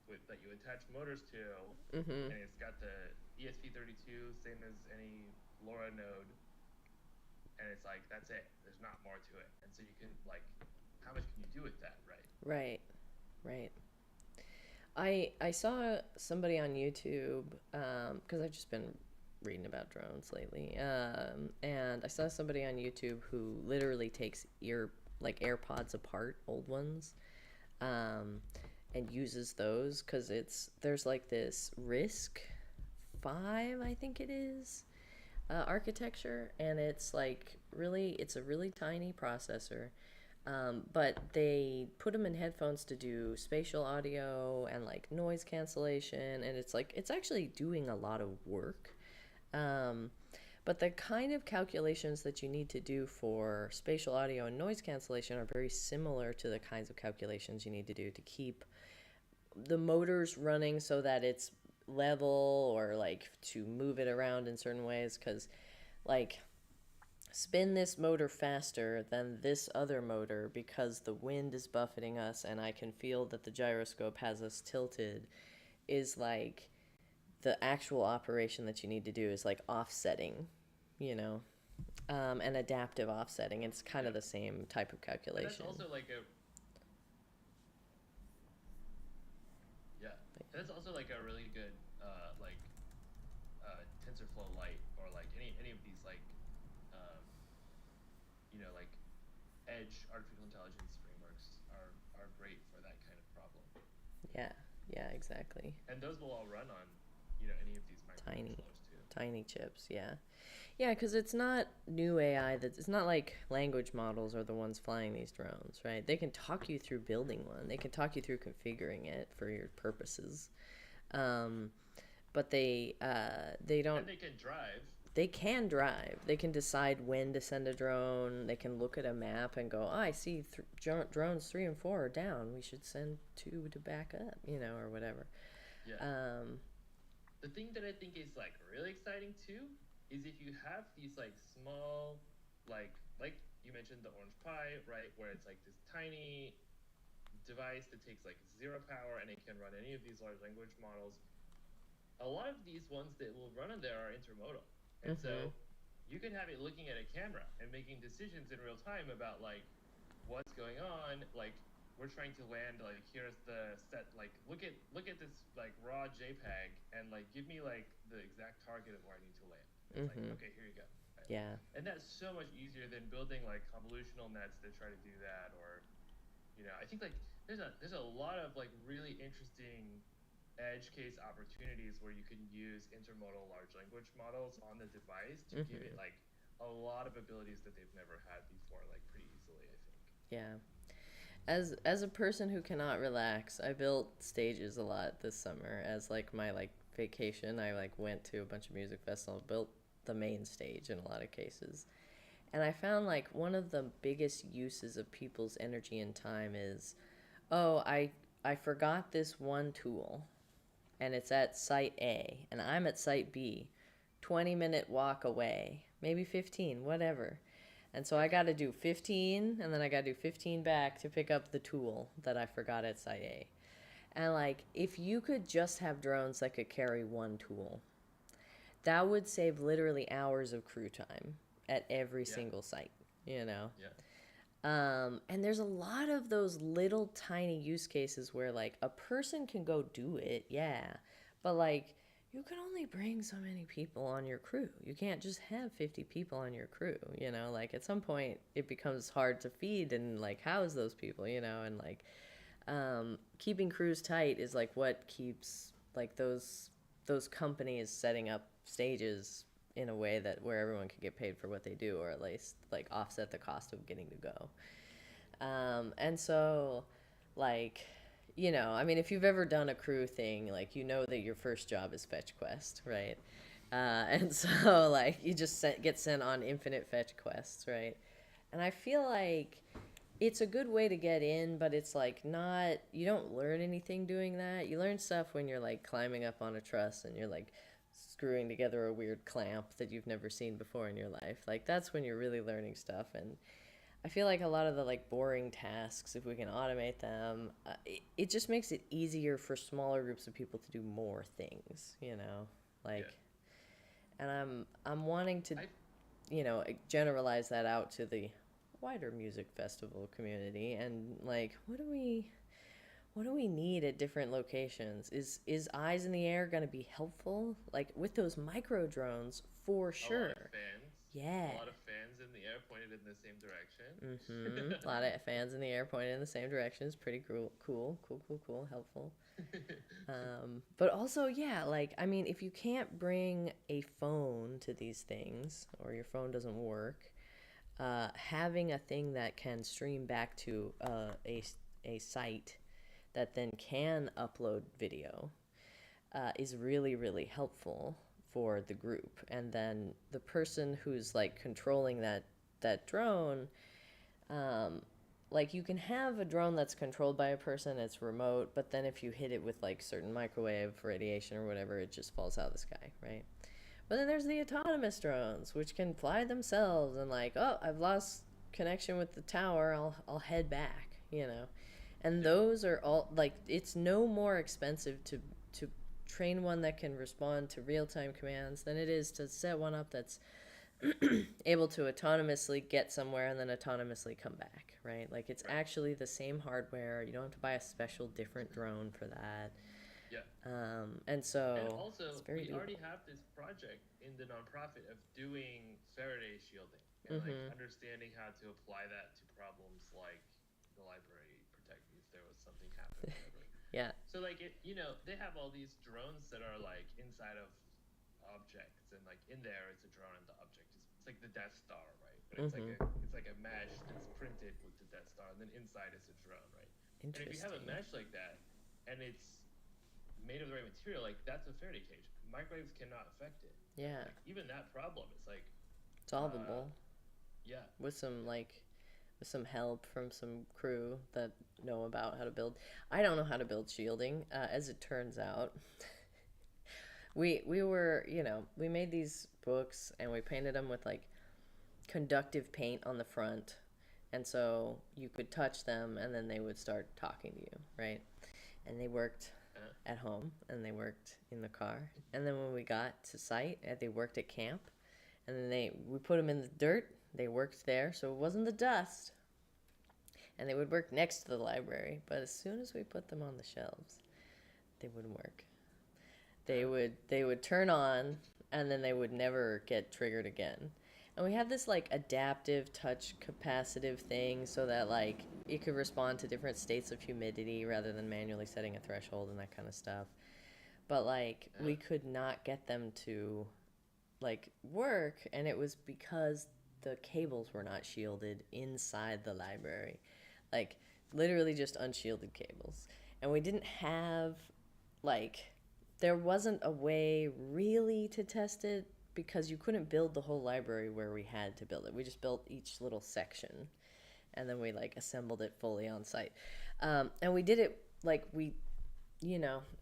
with that you attach motors to, Mm hmm. and it's got the ESP32, same as any LoRa node, and it's like that's it. There's not more to it, and so you can like, how much can you do with that, right? Right. Right. I saw somebody on YouTube because I've just been reading about drones lately, and I saw somebody on YouTube who literally takes AirPods apart, old ones, um, and uses those because there's like this RISC-V, I think it is, architecture, and it's a really tiny processor, but they put them in headphones to do spatial audio and like noise cancellation, and it's actually doing a lot of work. Um, but the kind of calculations that you need to do for spatial audio and noise cancellation are very similar to the kinds of calculations you need to do to keep the motors running so that it's level, or like to move it around in certain ways, because like spin this motor faster than this other motor because the wind is buffeting us and I can feel that the gyroscope has us tilted, is like the actual operation that you need to do is like offsetting, you know, and adaptive offsetting. It's kind of Yeah, the same type of and that's calculation. also like a yeah, and that's also like a really good TensorFlow Lite or like any of these like um, like edge artificial intelligence frameworks are great for that kind of problem. Yeah, yeah, exactly. And those will all run on, any of these Tiny, microcontrollers too. tiny chips. Yeah, yeah, because it's not new AI. It's not like language models are the ones flying these drones, right? They can talk you through building one. They can talk you through configuring it for your purposes. Um, but they don't. And they can drive. they can drive. They can decide when to send a drone. They can look at a map and go, oh, I see drones 3 and 4 are down. We should send 2 to back up, or whatever. Yeah. Um, The thing that I think is like really exciting too is if you have these like small, like you mentioned the Orange Pi, right, where it's like this tiny device that takes like zero power and it can run any of these large language models. A lot of these ones that will run on there are intermodal, and mm-hmm. so you can have it looking at a camera and making decisions in real time about like what's going on. Like we're trying to land, like here's the set, like look at this like raw JPEG and like give me like the exact target of where I need to land. And it's like, Mm-hmm. okay, here you go. Right? Yeah. And that's so much easier than building like convolutional nets that try to do that. Or I think like there's a lot of like really interesting edge case opportunities where you can use intermodal large language models on the device to give Mm-hmm. it like a lot of abilities that they've never had before, like pretty easily, I think. Yeah. As a person who cannot relax, I built stages a lot this summer as like my like vacation. I like went to a bunch of music festivals, built the main stage in a lot of cases. And I found like one of the biggest uses of people's energy and time is, oh, I forgot this one tool and it's at site A and I'm at site B. 20-minute walk away, maybe 15, whatever. And so I got to do 15 and then I got to do 15 back to pick up the tool that I forgot at site A. And like if you could just have drones that could carry one tool, that would save literally hours of crew time at every Yeah. single site, you know? Yeah. And there's a lot of those little tiny use cases where like a person can go do it, yeah, but like you can only bring so many people on your crew. You can't just have 50 people on your crew, like at some point it becomes hard to feed and like house those people, and like keeping crews tight is like what keeps like those companies setting up stages in a way that where everyone can get paid for what they do, or at least like offset the cost of getting to go. And so, like, I mean, if you've ever done a crew thing, like, that your first job is fetch quest, right? And so, like, you just get sent on infinite fetch quests, right? And I feel like it's a good way to get in, but it's like not, you don't learn anything doing that. You learn stuff when you're like climbing up on a truss and you're like screwing together a weird clamp that you've never seen before in your life. Like, that's when you're really learning stuff. And I feel like a lot of the like boring tasks, if we can automate them, it just makes it easier for smaller groups of people to do more things, Yeah. like, and I'm wanting to, I generalize that out to the wider music festival community and like what do we need at different locations? Is eyes in the air going to be helpful? Like with those micro drones, for A lot of sure. fans. Yeah. A lot of fans in the air pointed in the same Mm-hmm. direction. A lot of fans in the air pointed in the same direction is pretty cool, helpful. But also, yeah, like, I mean, if you can't bring a phone to these things or your phone doesn't work, having a thing that can stream back to a site that then can upload video is really, really helpful for the group. And then the person who's like controlling that drone, um, like you can have a drone that's controlled by a person, it's remote, but then if you hit it with like certain microwave radiation or whatever, it just falls out of the sky, right? But then there's the autonomous drones, which can fly themselves and like, oh, I've lost connection with the tower, I'll head back, And Yeah. those are all like it's no more expensive to train one that can respond to real-time commands than it is to set one up that's able to autonomously get somewhere and then autonomously come back, right? Like it's Right. actually the same hardware. You don't have to buy a special different drone for that. Yeah. And And so it's also, very we already doable. have this project in the nonprofit of doing Faraday shielding and like Mm-hmm. understanding how to apply that to problems like the library protecting if there was something happen or whatever. Yeah. So like they have all these drones that are like inside of objects, and like in there it's a drone and the object is it's like the Death Star, right? But Mm-hmm. it's like a mesh that's printed with the Death Star, and then inside is a drone, right? And if you have a Interesting. mesh like that, and it's made of the right material, like that's a Faraday cage. microwaves cannot affect it, right? Yeah. Like even that problem is like, uh, Solvable yeah, with some yeah, like with some help from some crew that know about how to build. I don't know how to build shielding, as it turns out. We were, we made these books and we painted them with like conductive paint on the front, and so you could touch them and then they would start talking to you, right? And they worked uh, at home and they worked in the car, and then when we got to site, they worked at camp, and then we put them in the dirt. They worked there, so it wasn't the dust, and they would work next to the library. But as soon as we put them on the shelves, they wouldn't work. They would turn on, and then they would never get triggered again. And we had this like adaptive touch capacitive thing so that like it could respond to different states of humidity rather than manually setting a threshold and that kind of stuff. But like we uh, could not get them to like work, and it was because the cables were not shielded inside the library. Like literally just unshielded cables. And we didn't have like there wasn't a way really to test it because you couldn't build the whole library where we had to build it. We just built each little section and then we like assembled it fully on site. And we did it like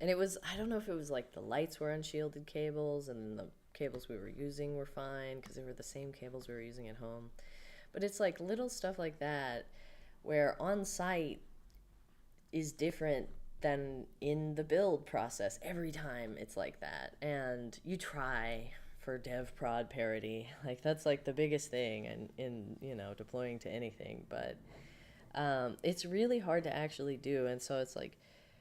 and it was, I don't know if it was like the lights were unshielded cables and the cables we were using were fine because they were the same cables we were using at home. But it's like little stuff like that where on site is different than in the build process. Every time it's like that. And you try for dev prod parity. Like that's like the biggest thing in deploying to anything. But it's really hard to actually do. And so it's like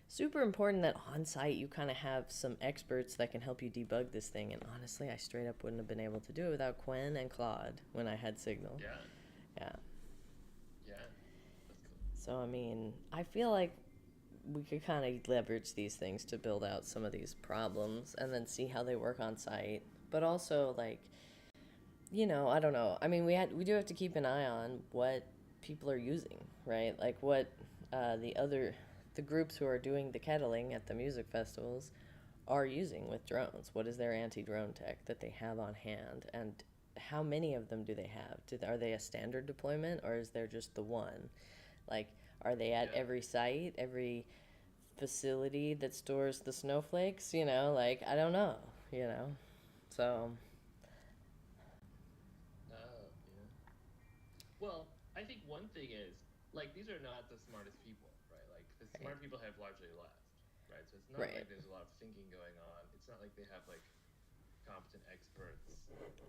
super important that on site you kind of have some experts that can help you debug this thing. And honestly, I straight up wouldn't have been able to do it without Quen and Claude when I had Signal. yeah, Yeah. yeah. That's cool. So, I mean, I feel like we could kind of leverage these things to build out some of these problems and then see how they work on site. But also, like, I don't know. I mean, we do have to keep an eye on what people are using, right? Like what the groups who are doing the kettling at the music festivals are using with drones. What is their anti-drone tech that they have on hand, and how many of them do they have? Are they a standard deployment, or is there just the one? Like, are they at Yeah. every site, every facility that stores the snowflakes? Like I don't know. You know, so Oh, yeah. Well, I think one thing is like these are not the smartest people, right? Like the right, smart people have largely left, right? So it's not right, like there's a lot of thinking going on. It's not like they have like competent experts.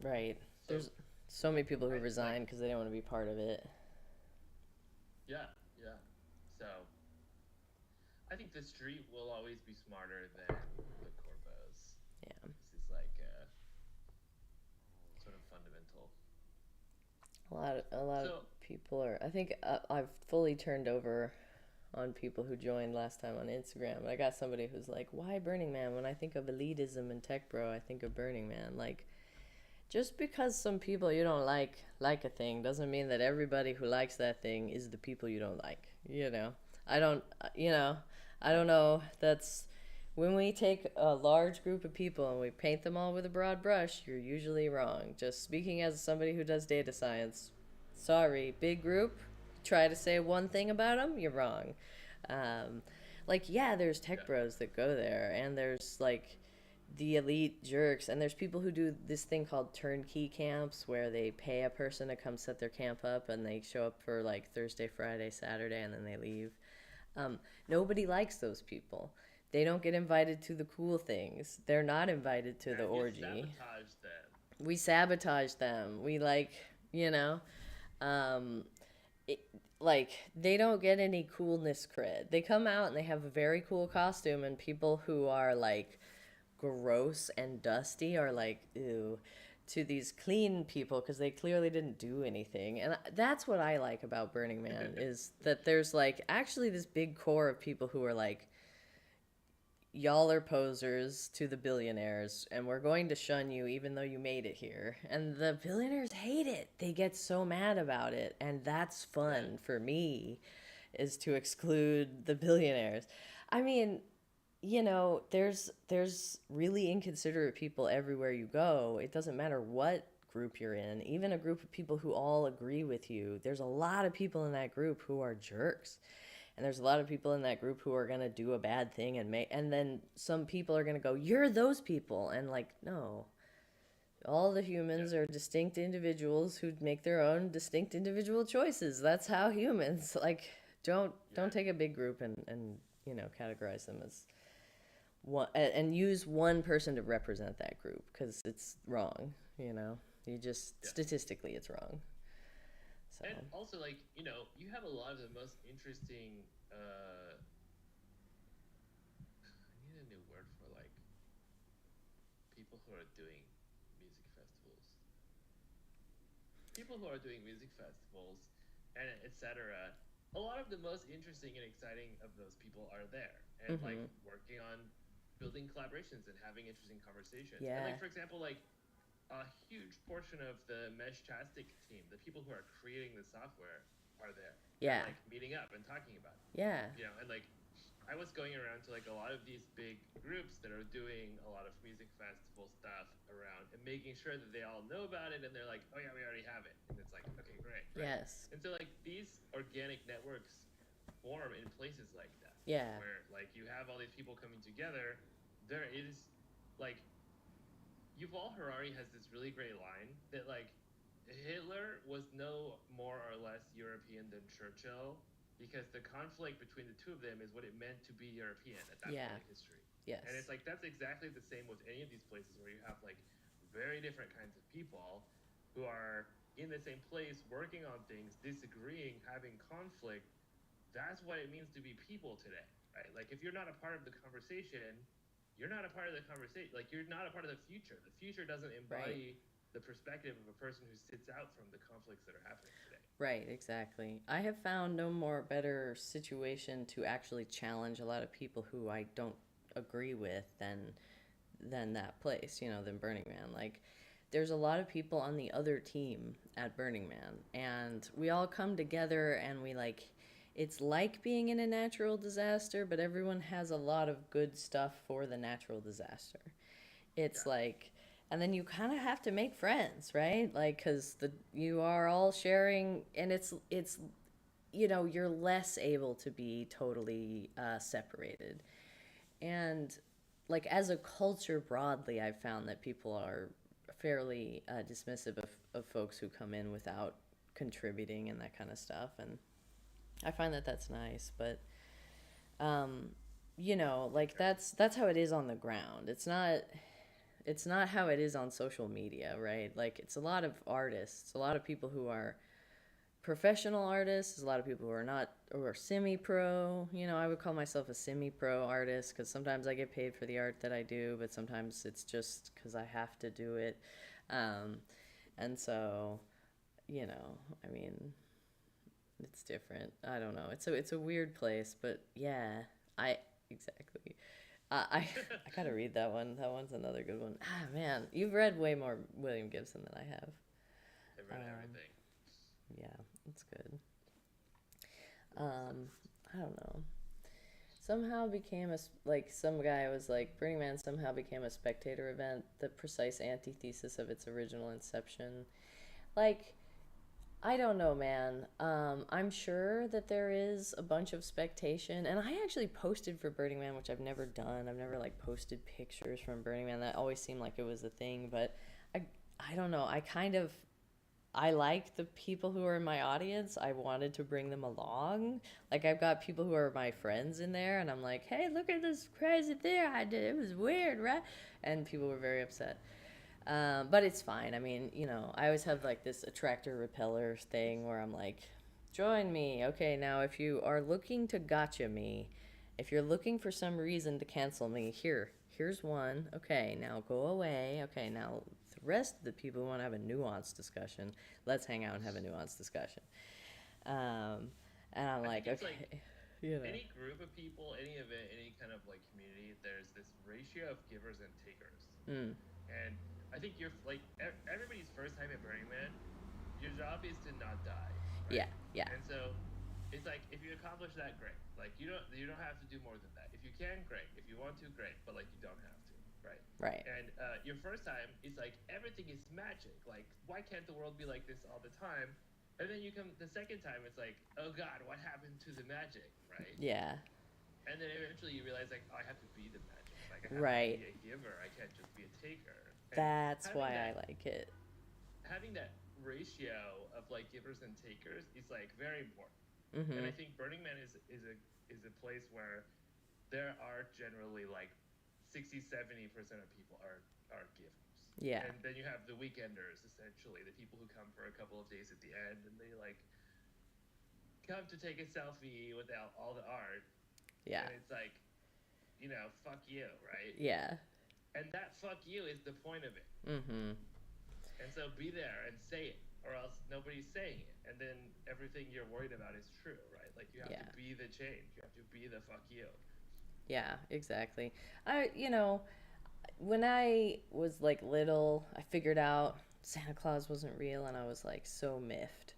right. So There's so many people who I like resign because they don't want to be part of it. yeah, yeah. So I think the street will always be smarter than the corpos. Yeah, This is like sort of fundamental. a lot of So people are. I think I've fully turned over on people who joined last time on Instagram. I got somebody who's like, "Why Burning Man? When I think of elitism and tech bro, I think of Burning Man." Like, just because some people you don't like a thing doesn't mean that everybody who likes that thing is the people you don't like. I don't. I don't know. That's when we take a large group of people and we paint them all with a broad brush. You're usually wrong. Just speaking as somebody who does data science. Sorry, big group. Try to say one thing about them, you're wrong. Um, like, yeah, there's tech yeah, bros that go there, and there's like the elite jerks, and there's people who do this thing called turnkey camps where they pay a person to come set their camp up and they show up for like Thursday, Friday, Saturday, and then they leave. Nobody likes those people. They don't get invited to the cool things. They're not invited to the you orgy. sabotage them. We sabotage them. We like, you know, um, it, like they don't get any coolness cred. They come out and they have a very cool costume, and people who are like gross and dusty are like ew to these clean people because they clearly didn't do anything. And that's what I like about Burning Man is that there's like actually this big core of people who are like, y'all are posers to the billionaires and we're going to shun you even though you made it here. And the billionaires hate it. They get so mad about it, and that's Yeah, fun for me, is to exclude the billionaires. I mean, there's really inconsiderate people everywhere you go. It doesn't matter what group you're in, even a group of people who all agree with you. There's a lot of people in that group who are jerks. And there's a lot of people in that group who are going to do a bad thing and then some people are going to go, "You're those people." And like, no. All the Yeah, humans are distinct individuals who make their own distinct individual choices. That's how humans like don't yeah, take a big group and categorize them as one and use one person to represent that group because it's wrong. You just yeah. statistically it's wrong. So, And also, like, you have a lot of the most interesting. I need a new word for like people who are doing music festivals. People who are doing music festivals, and etc. A lot of the most interesting and exciting of those people are there, and like mhm. working on building collaborations and having interesting conversations. And Yeah. like for example, like a huge portion of the Meshtastic team, the people who are creating the software, are there and Yeah. like meeting up and talking about it. Yeah. And like I was going around to like a lot of these big groups that are doing a lot of music festival stuff around and making sure that they all know about it and they're like, oh yeah, we already have it. And it's like, okay, great, right? Yes. And so like these organic networks form in places like that Yeah. where like you have all these people coming together. There is like Yuval Harari has this really great line that like Hitler was no more or less European than Churchill because the conflict between the two of them is what it meant to be European at that point Yeah. in history. And it's Yes. like that's exactly the same with any of these places where you have like very different kinds of people who are in the same place working on things, disagreeing, having conflict. That's what it means to be people today, right? Like if you're not a part of the conversation, you're not a part of the conversation. Like you're not a part of the future. The future doesn't Right. embody the perspective of a person who sits out from the conflicts that are happening today. Right, exactly. I have found no more better situation to actually challenge a lot of people who I don't agree with than that place, than Burning Man. Like there's a lot of people on the other team at Burning Man and we all come together and we like it's like being in a natural disaster, but everyone has a lot of good stuff for the natural disaster. It's Yeah, like and then you kind of have to make friends, right? Like cuz the you are all sharing and it's you're less able to be totally separated. And like as a culture broadly, I've found that people are fairly dismissive of folks who come in without contributing and that kind of stuff. And I find that that's nice, but um, like sure. that's how it is on the ground. It's not how it is on social media, right? Like it's a lot of artists, a lot of people who are professional artists. There's a lot of people who are not who are semi-pro. I would call myself a semi-pro artist because sometimes I get paid for the art that I do, but sometimes it's just because I have to do it. Um, and so, I mean, it's different. I don't know. It's a weird place, but yeah, I exactly. I gotta read that one. That one's another good one. Ah man, you've read way more William Gibson than I have. I've read Um, everything. yeah, it's good. Good stuff. Um, I don't know. Somehow became like some guy was like Burning Man somehow became a spectator event, the precise antithesis of its original inception. Like I don't know, man. I'm sure that there is a bunch of spectation, and I actually posted for Burning Man, which I've never done. I've never like posted pictures from Burning Man. That always seemed like it was a thing, but I I don't know. I like the people who are in my audience. I wanted to bring them along. Like I've got people who are my friends in there, and I'm like, "Hey, look at this crazy thing I did. It was weird, right?" And people were very upset. But it's fine. I mean, I always have like this attractor repeller thing where I'm like, "Join me." Okay, now if you are looking to gotcha me, if you're looking for some reason to cancel me, here's one. Okay, now go away. Okay, now the rest of the people who want to have a nuanced discussion, let's hang out and have a nuanced discussion. Um, and I'm I think like, it's like okay, you know, any group of people, any event, any kind of like community, there's this ratio of givers and takers. mm, And I think you're like everybody's first time at Burning Man, your job is to not die, yeah, right? yeah, And so it's like if you accomplish that, great. Like you don't have to do more than that. If you can, great. If you want to, great. But like you don't have to, right? Right. And your first time, it's like everything is magic. Like why can't the world be like this all the time? And then you come the second time, it's like, oh God, what happened to the magic, right? Yeah. And then eventually you realize like, oh, I have to be the magic. Like I have to Right. be a giver. I can't just be a taker. And That's having why I that like it. having that ratio of like givers and takers is like very important. And Mm-hmm. I think Burning Man is a place where there are generally like 60-70% of people are givers. Yeah. And then you have the weekenders, essentially, the people who come for a couple of days at the end and they like come to take a selfie without all the art. Yeah. And it's like, fuck you, right? Yeah. And that fuck you is the point of it. Mm-hmm. And so be there and say it, or else nobody's saying it. And then everything you're worried about is true, right? Like you have Yeah. to be the change. You have to be the fuck you. Yeah, exactly. When I was like little, I figured out Santa Claus wasn't real and I was like so miffed.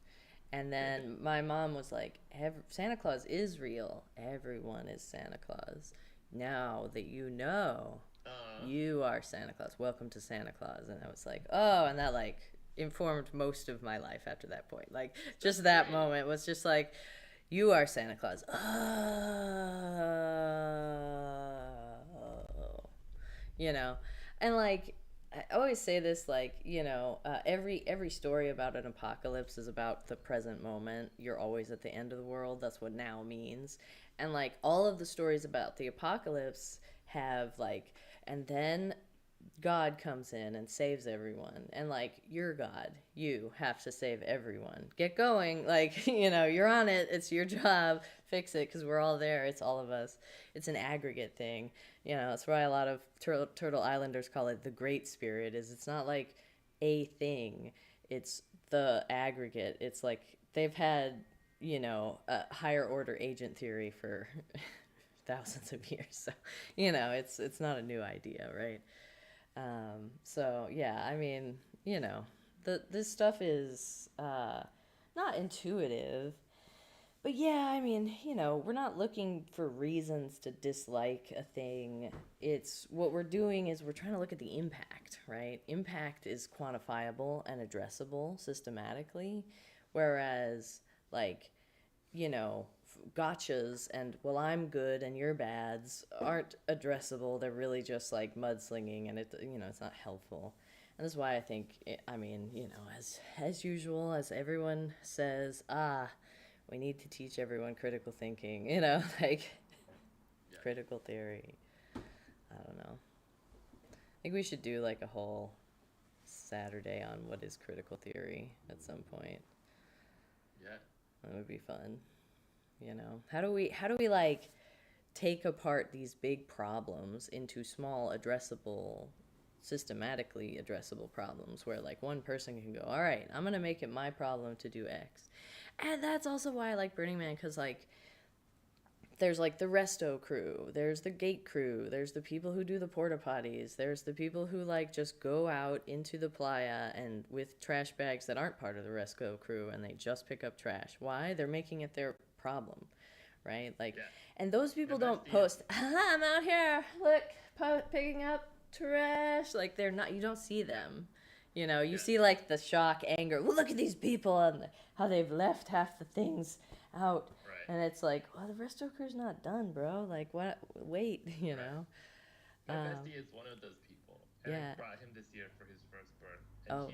And then my mom was like, Santa Claus is real. Everyone is Santa Claus. Now that you know, you are Santa Claus. Welcome to Santa Claus. And I was like, oh, and that like informed most of my life after that point. Like, just that great. moment was just like, you are Santa Claus. Oh, you know, and like I always say this, like every story about an apocalypse is about the present moment. You're always at the end of the world. That's what now means. And like all of the stories about the apocalypse have like, and then God comes in and saves everyone. And like, you're God. You have to save everyone. Get going. Like, you're on it. It's your job. Fix it because we're all there. It's all of us. It's an aggregate thing. That's why a lot of Turtle Islanders call it the Great Spirit, is it's not like a thing. It's the aggregate. It's like they've had, a higher order agent theory for thousands of years. So, it's not a new idea, right? So yeah, I mean, this stuff is not intuitive, but yeah, I mean, we're not looking for reasons to dislike a thing. It's what we're doing is we're trying to look at the impact, right? Impact is quantifiable and addressable systematically, whereas like gotchas and well I'm good and you're bads aren't addressable. They're really just like mudslinging, and it's not helpful. And this is why I think as usual, as everyone says, we need to teach everyone critical thinking, like Yeah. critical theory. I don't know. I think we should do like a whole Saturday on what is critical theory at some point. Yeah. That would be fun. How do we like take apart these big problems into small addressable, systematically addressable problems where like one person can go, all right, I'm gonna make it my problem to do X. And that's also why I like Burning Man, because like there's like the resto crew, there's the gate crew, there's the people who do the porta potties, there's the people who like just go out into the playa and with trash bags that aren't part of the resto crew and they just pick up trash. Why? They're making it their problem, right? Like, Yeah. and those people And that's don't the post, I'm out here, look, picking up trash. Like, they're not, you don't see them. You Yeah. see like the shock, anger. Well, look at these people and how they've left half the things out. Right. And it's like, well, the resto crew's not done, bro. Like, what? Wait, Right. My bestie is one of those people, and yeah. I brought him this year for his first burn, and Oh,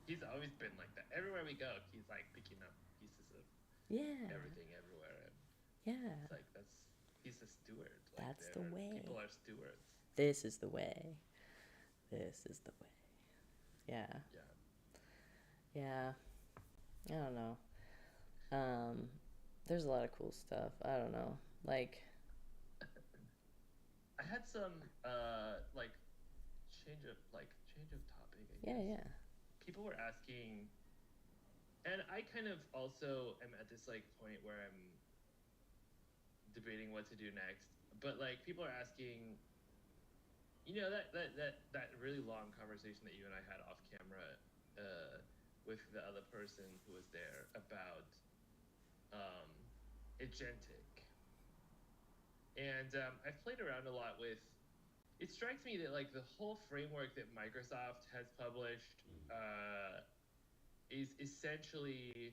he's always been like that. Everywhere we go, he's like picking up pieces of yeah, everything everywhere, and yeah. it's like he's a steward. Like That's the way. people are stewards. This is the way. This is the way. Yeah. Yeah. Yeah. I don't know. There's a lot of cool stuff. I don't know. Like, I had some like change of topic, I yeah, guess. yeah. People were asking, and I kind of also am at this like point where I'm debating what to do next. But like people are asking, that really long conversation that you and I had off camera with the other person who was there about agentic. And I've played around a lot with. It strikes me that like the whole framework that Microsoft has published is essentially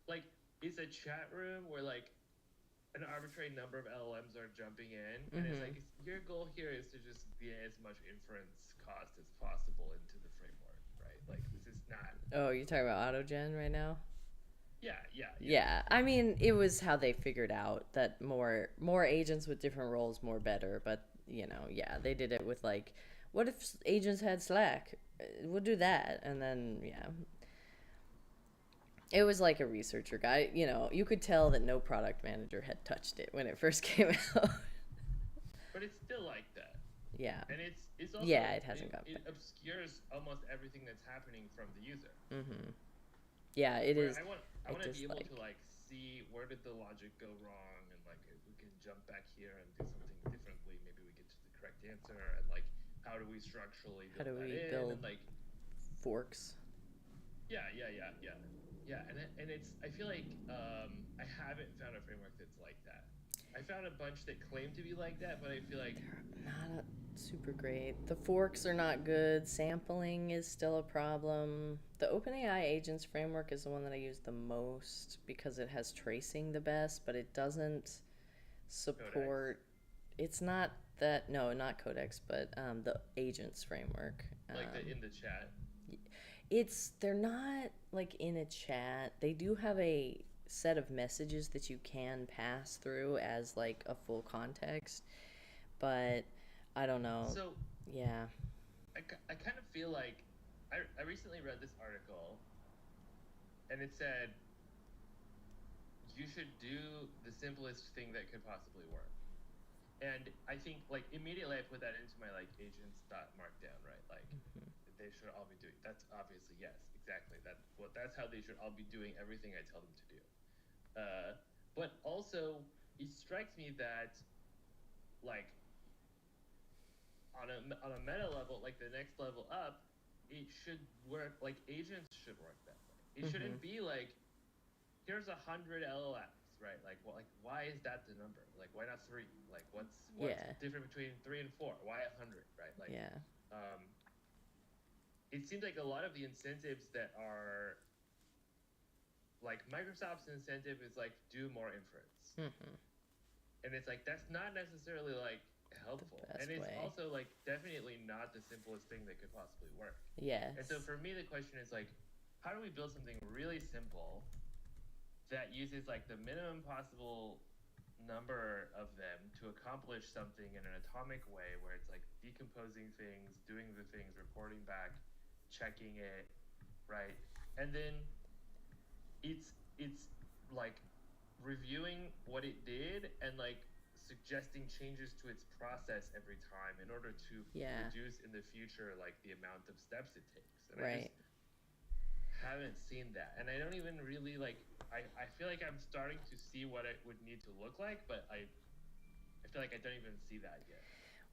like it's a chat room where like an arbitrary number of LLMs are jumping in, and it's like your goal here is to just get as much inference cost as possible into the framework, right? Like this is not. Oh, you're talking about AutoGen right now? Yeah. Yeah, I mean, it was how they figured out that more agents with different roles more better, but yeah, they did it with like, what if agents had Slack? We'll do that, and then yeah, it was like a researcher guy. You could tell that no product manager had touched it when it first came out. But it's still like that. Yeah. And it's also Yeah, it hasn't got it better. obscures almost everything that's happening from the user. Yeah, it Where is. I want to be able like to like see where did the logic go wrong, and like if we can jump back here and do something differently, maybe we get to the correct answer, and like how do we structurally how build do that we in, build and like forks? yeah, and it's I feel like I haven't found a framework that's like that. I found a bunch that claim to be like that, but I feel like Not super great. The forks are not good. Sampling is still a problem. The OpenAI agents framework is the one that I use the most because it has tracing the best, but it doesn't Codex, support. It's not that, no, not Codex, but the agents framework. like the in the chat. They're not like in a chat. They do have a set of messages that you can pass through as like a full context, but I don't know. So Yeah. I kind of feel like I recently read this article, and it said you should do the simplest thing that could possibly work. And I think like immediately I put that into my like agents dot markdown, right? Like they should all be doing. That's obviously yes, exactly. That's how they should all be doing everything I tell them to do. But also it strikes me that like on a meta level, like the next level up, it should work. Like agents should work that way. It shouldn't be like here's 100 LLMs, right? Like, well, like why is that the number? Like, why not three? Like, what's Yeah. different between 3 and 4? Why 100, right? Like, Yeah. it seems like a lot of the incentives that are like Microsoft's incentive is like do more inference, and it's like that's not necessarily like helpful, best and it's way. also like definitely not the simplest thing that could possibly work. Yes. And so for me, the question is like, how do we build something really simple that uses like the minimum possible number of them to accomplish something in an atomic way where it's like decomposing things, doing the things, reporting back, checking it, right? And then it's like reviewing what it did and like suggesting changes to its process every time in order to reduce in the future like the amount of steps it takes. And I just haven't seen that, and I don't even really like I feel like I'm starting to see what it would need to look like, but I feel like I don't even see that yet.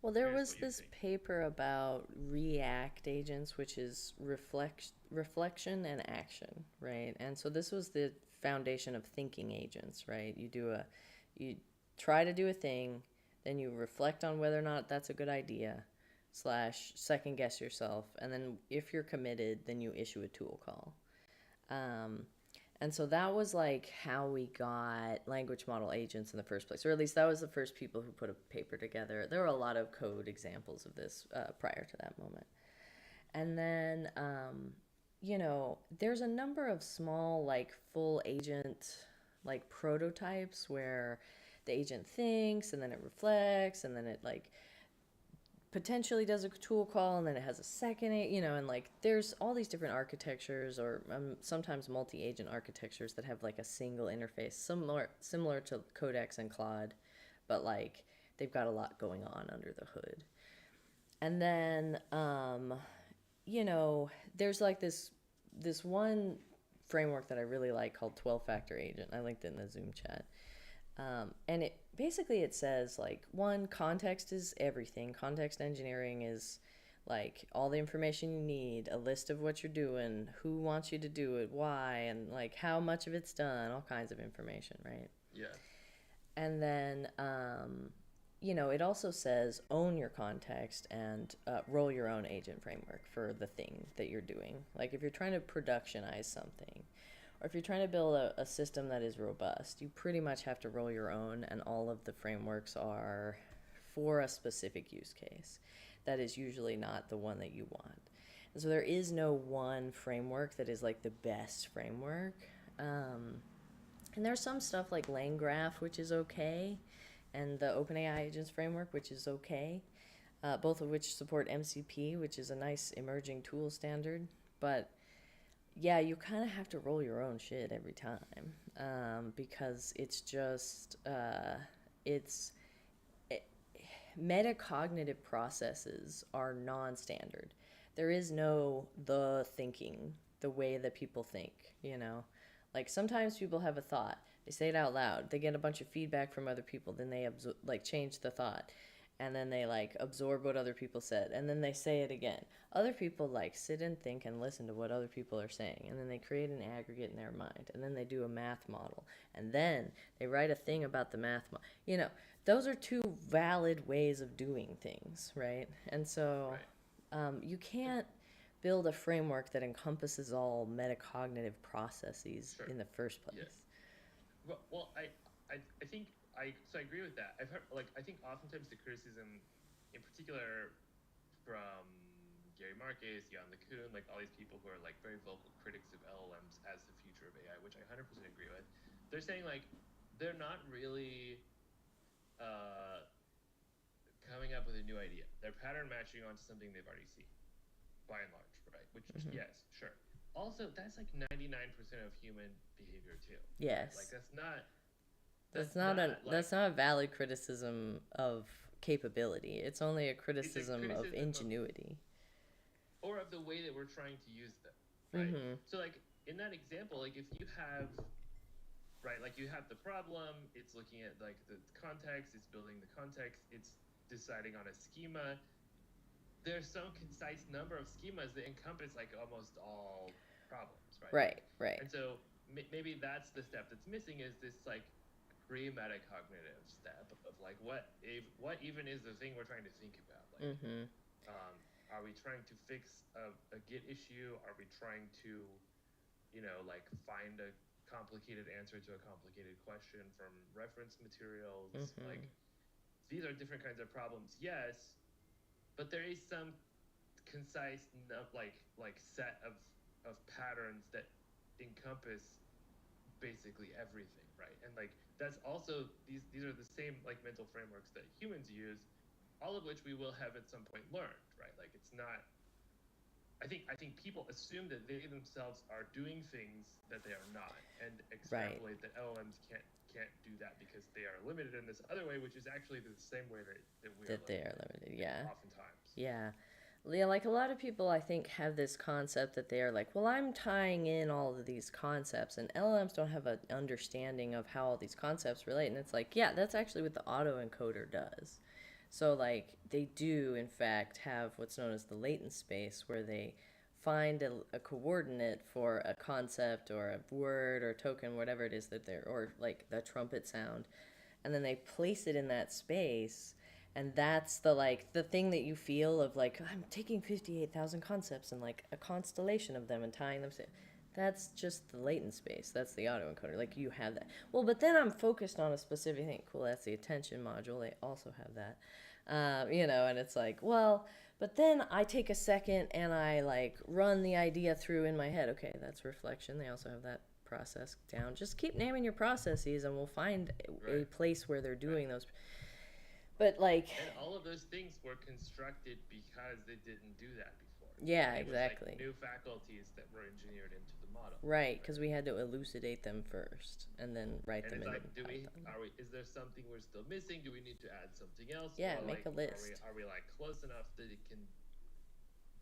Well, there was this paper about React agents, which is reflection and action, right? And so this was the foundation of thinking agents, right? You try to do a thing, then you reflect on whether or not that's a good idea, slash second guess yourself, and then if you're committed, then you issue a tool call. And so that was like how we got language model agents in the first place, or at least that was the first people who put a paper together. There were a lot of code examples of this prior to that moment. And then, there's a number of small, like full agent, like prototypes where the agent thinks and then it reflects and then it like potentially does a tool call and then it has a second, and like there's all these different architectures or sometimes multi-agent architectures that have like a single interface similar to Codex and Claude, but like they've got a lot going on under the hood. And then there's like this one framework that I really like called 12 factor agent. I linked it in the Zoom chat. And it says like, one, context is everything. Context engineering is like all the information you need, a list of what you're doing, who wants you to do it, why, and like how much of it's done, all kinds of information, right? Yeah. And then, it also says own your context and roll your own agent framework for the thing that you're doing. Like if you're trying to productionize something, or if you're trying to build a system that is robust, you pretty much have to roll your own, and all of the frameworks are for a specific use case. That is usually not the one that you want. And so there is no one framework that is like the best framework. And there's some stuff like LangGraph, which is okay, and the OpenAI Agents framework, which is okay, both of which support MCP, which is a nice emerging tool standard. But yeah, you kind of have to roll your own shit every time, because it's just it's it, metacognitive processes are non-standard. There is no the thinking the way that people think, you know. Like sometimes people have a thought, they say it out loud, they get a bunch of feedback from other people, then they change the thought, and then they like absorb what other people said, and then they say it again. Other people like sit and think and listen to what other people are saying, and then they create an aggregate in their mind, and then they do a math model, and then they write a thing about the math model. Those are two valid ways of doing things, right? And so you can't build a framework that encompasses all metacognitive processes Sure. in the first place. Yes. Well, I think I agree with that. I've heard I think oftentimes the criticism, in particular, from Gary Marcus, Jan LeCun, like all these people who are like very vocal critics of LLMs as the future of AI, which I 100% agree with. They're saying like they're not really coming up with a new idea. They're pattern matching onto something they've already seen, by and large, right? Which yes, sure. Also, that's like 99% of human behavior too. Yes. Like that's not that's not a valid criticism of capability. It's only a criticism of ingenuity. Or of the way that we're trying to use them, right? So like in that example, like if you have, right, like you have the problem, it's looking at like the context, it's building the context, it's deciding on a schema. There's some concise number of schemas that encompass like almost all problems, right? Right. And so maybe that's the step that's missing, is this like pre-metacognitive step of like what even is the thing we're trying to think about? Like, are we trying to fix a Git issue? Are we trying to, like find a complicated answer to a complicated question from reference materials? Like, these are different kinds of problems, yes, but there is some concise set of patterns that encompass basically everything, right? And like that's also these are the same like mental frameworks that humans use, all of which we will have at some point learned, right? Like it's not. I think people assume that they themselves are doing things that they are not, and extrapolate that LLMs can't do that because they are limited in this other way, which is actually the same way that they are limited. Yeah. Oftentimes. Yeah. Yeah, like a lot of people, I think, have this concept that they are like, well, I'm tying in all of these concepts, and LLMs don't have an understanding of how all these concepts relate. And it's like, yeah, that's actually what the autoencoder does. So, like, they do, in fact, have what's known as the latent space, where they find a coordinate for a concept or a word or token, whatever it is that they're, or like the trumpet sound, and then they place it in that space. And that's the thing that you feel of like, I'm taking 58,000 concepts and like a constellation of them and tying them. That's just the latent space. That's the autoencoder. Like you have that. Well, but then I'm focused on a specific thing. Cool, that's the attention module. They also have that. And it's like, well, but then I take a second and I like run the idea through in my head. Okay, that's reflection. They also have that process down. Just keep naming your processes and we'll find a place where they're doing those. But like, and all of those things were constructed because they didn't do that before. Yeah, exactly. Like new faculties that were engineered into the model. Right, because we had to elucidate them first and then write them in. Like, is there something we're still missing? Do we need to add something else? Yeah, make a list. Are we like close enough that it can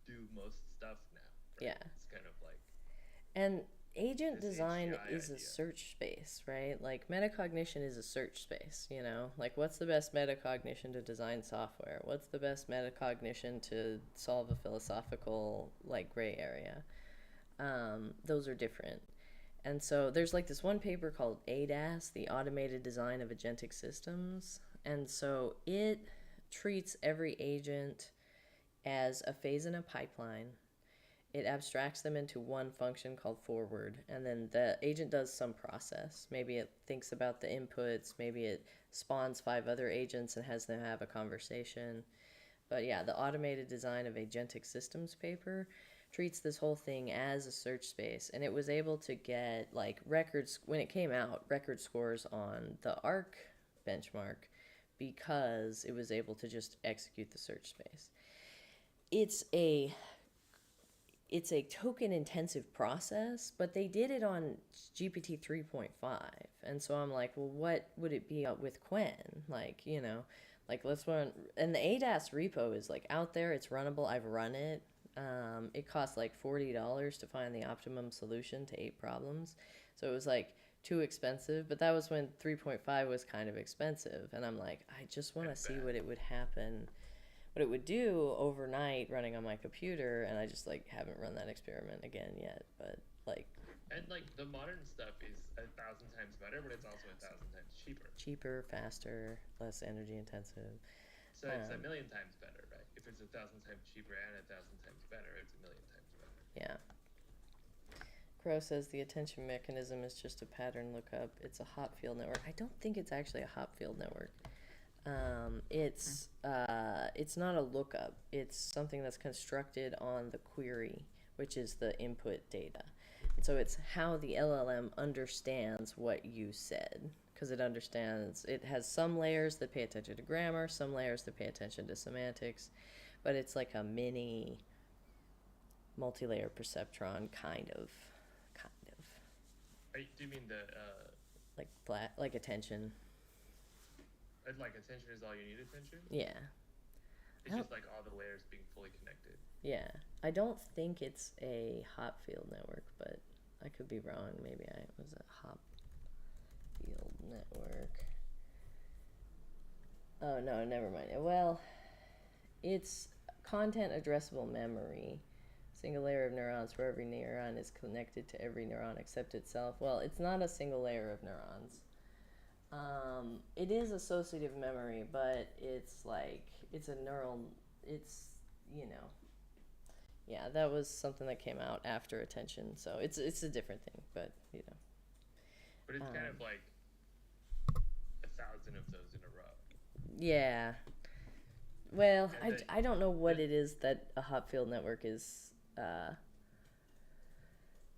do most stuff now? Right? Yeah. It's kind of like. And agent design is a search space, right? Like metacognition is a search space, like what's the best metacognition to design software? What's the best metacognition to solve a philosophical like gray area? Those are different. And so there's like this one paper called ADAS, the Automated Design of Agentic Systems. And so it treats every agent as a phase in a pipeline. It abstracts them into one function called forward, and then the agent does some process. Maybe it thinks about the inputs, maybe it spawns 5 other agents and has them have a conversation. But yeah, the Automated Design of Agentic Systems paper treats this whole thing as a search space, and it was able to get like records when it came out, record scores on the ARC benchmark because it was able to just execute the search space. It's a it's a token intensive process, but they did it on GPT 3.5. And so I'm like, well, what would it be with Quen? Like, like let's run. And the ADAS repo is like out there, it's runnable. I've run it. It costs like $40 to find the optimum solution to 8 problems. So it was like too expensive, but that was when 3.5 was kind of expensive. And I'm like, I just want to see what it would happen what it would do overnight running on my computer, and I just like haven't run that experiment again yet. But like, and like the modern stuff is 1,000 times better, but it's also 1,000 times cheaper, faster, less energy intensive. So it's 1,000,000 times better, right? If it's 1,000 times cheaper and 1,000 times better, it's 1,000,000 times better. Yeah. Crow says the attention mechanism is just a pattern lookup. It's a hot field network. I don't think it's actually a hot field network. It's not a lookup. It's something that's constructed on the query, which is the input data. And so it's how the LLM understands what you said, because it has some layers that pay attention to grammar, some layers that pay attention to semantics, but it's like a mini multi-layer perceptron kind of. Do you mean the like attention? Like attention is all you need attention? Yeah. It's just like all the layers being fully connected. Yeah. I don't think it's a hot field network, but I could be wrong. Maybe it was a hot field network. Oh, no, never mind. Well, it's content addressable memory. Single layer of neurons where every neuron is connected to every neuron except itself. Well, it's not a single layer of neurons. It is associative memory, but it's a neural, yeah, that was something that came out after attention, so it's a different thing, but But it's kind of like 1,000 of those in a row. Yeah. Well, I don't know what it is that a hot field network is,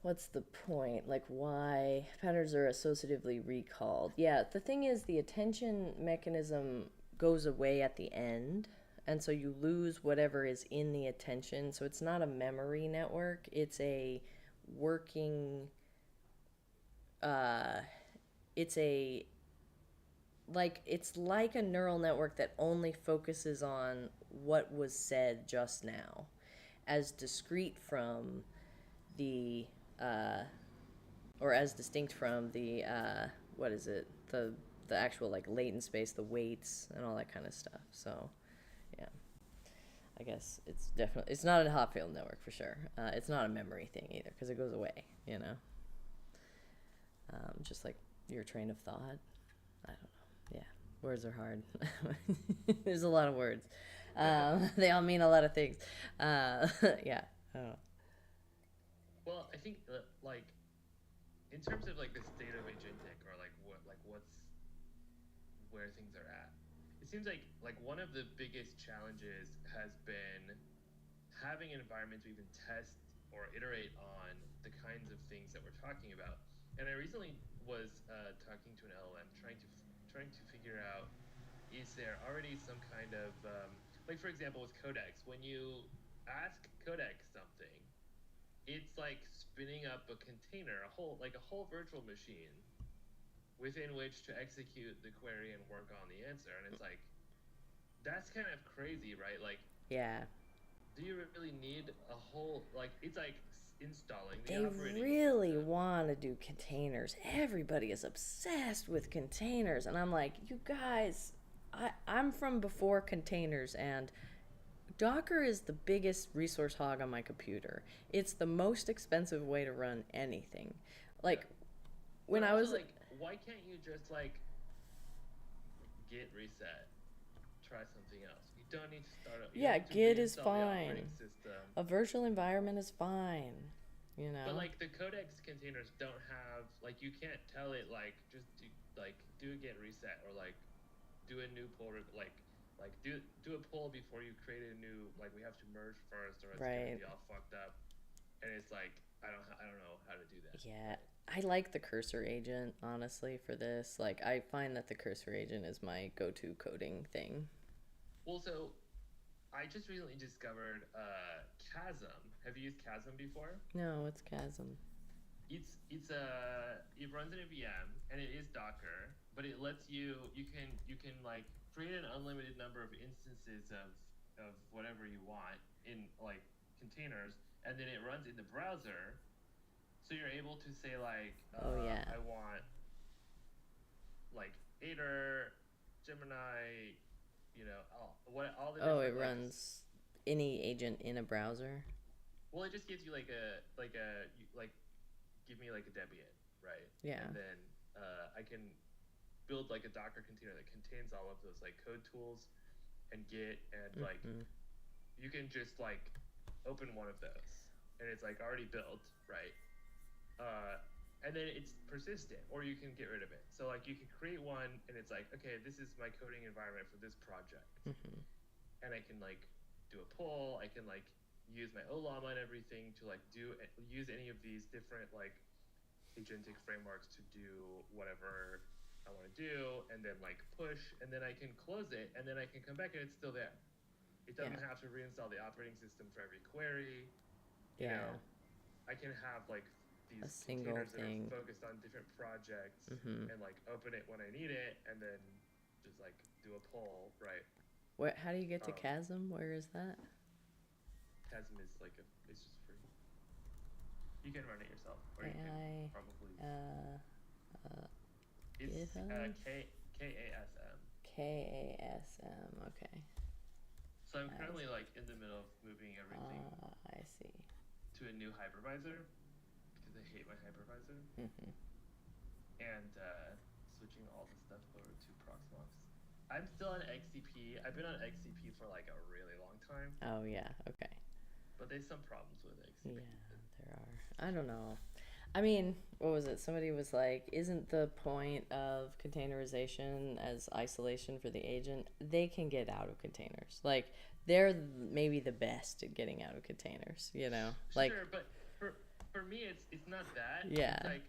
what's the point? Like, why patterns are associatively recalled? Yeah, the thing is, the attention mechanism goes away at the end, and so you lose whatever is in the attention. So it's not a memory network. It's a working. It's like a neural network that only focuses on what was said just now, as discrete from the or as distinct from the what is it, the actual like latent space, the weights and all that kind of stuff. So yeah, I guess it's not a hot field network for sure. It's not a memory thing either, because it goes away, just like your train of thought. I don't know. Yeah, words are hard. There's a lot of words. They all mean a lot of things. Yeah, I don't know. Well, I think like in terms of like the state of agentic, or what's where things are at, it seems like one of the biggest challenges has been having an environment to even test or iterate on the kinds of things that we're talking about. And I recently was talking to an LLM, trying to figure out, is there already some kind of like, for example, with Codex, when you ask Codex something, it's like spinning up a container, a whole virtual machine within which to execute the query and work on the answer. And it's like, that's kind of crazy, right? Like, yeah. Do you really need a whole, like, it's like installing the they operating really system. Want to do containers. Everybody is obsessed with containers, and I'm like, you guys, I'm from before containers, and Docker is the biggest resource hog on my computer. It's the most expensive way to run anything. Like, when But I also, was like, why can't you just like git reset, try something else? You don't need to start up. You don't yeah, need to Git is reinstall the operating fine. system. A virtual environment is fine. You But know? like the codex containers don't have like you can't tell it like just do a git reset or like do a new pull do a pull before you create a new like we have to merge first or it's gonna Right. be all fucked up. And it's like I don't know how to do that. Yeah. Right. I like the cursor agent, honestly, for this. Like, I find that the cursor agent is my go to coding thing. Well, so I just recently discovered Chasm. Have you used Chasm before? No, it's Chasm. It runs in a VM and it is Docker, but it lets you can like create an unlimited number of instances of whatever you want in like containers, and then it runs in the browser. So you're able to say like Oh, yeah. I want like Aider, Gemini, all the Oh, it different like runs any agent in a browser? well it just gives you like give me like a Debian, right? Yeah. And then I can build like a Docker container that contains all of those like code tools and Git and like Mm-hmm. you can just like open one of those and it's like already built, right? Uh, and then it's persistent, or you can get rid of it. So like you can create one and it's like, okay, this is my coding environment for this project, Mm-hmm. and I can like do a pull. I can like use my Olama and everything to like use any of these different like agentic frameworks to do whatever I want to do, and then like push, and then I can close it, and then I can come back and it's still there. It doesn't Yeah. have to reinstall the operating system for every query. You Yeah. know, I can have like A these single containers that are thing. focused on different projects Mm-hmm. and like open it when I need it, and then just like do a pull, right? How do you get to Um, Chasm? Where is that? Chasm is it's just free. You can run it yourself, or you can AI probably. uh, It's GitHub? KASM. KASM. Okay. So I'm Nice. currently like in the middle of moving everything I see. to a new hypervisor because I hate my hypervisor Mm-hmm. and switching all the stuff over to Proxmox. I'm still on XCP. I've been on XCP for like a really long time, Oh, yeah. Okay. but there's some problems with XCP. Yeah, there are. I don't know. I mean, what was it? Somebody was like, isn't the point of containerization as isolation for the agent? They can get out of containers. Like, they're maybe the best at getting out of containers, you know? Like, Sure, but for me, it's not that. It's yeah. like,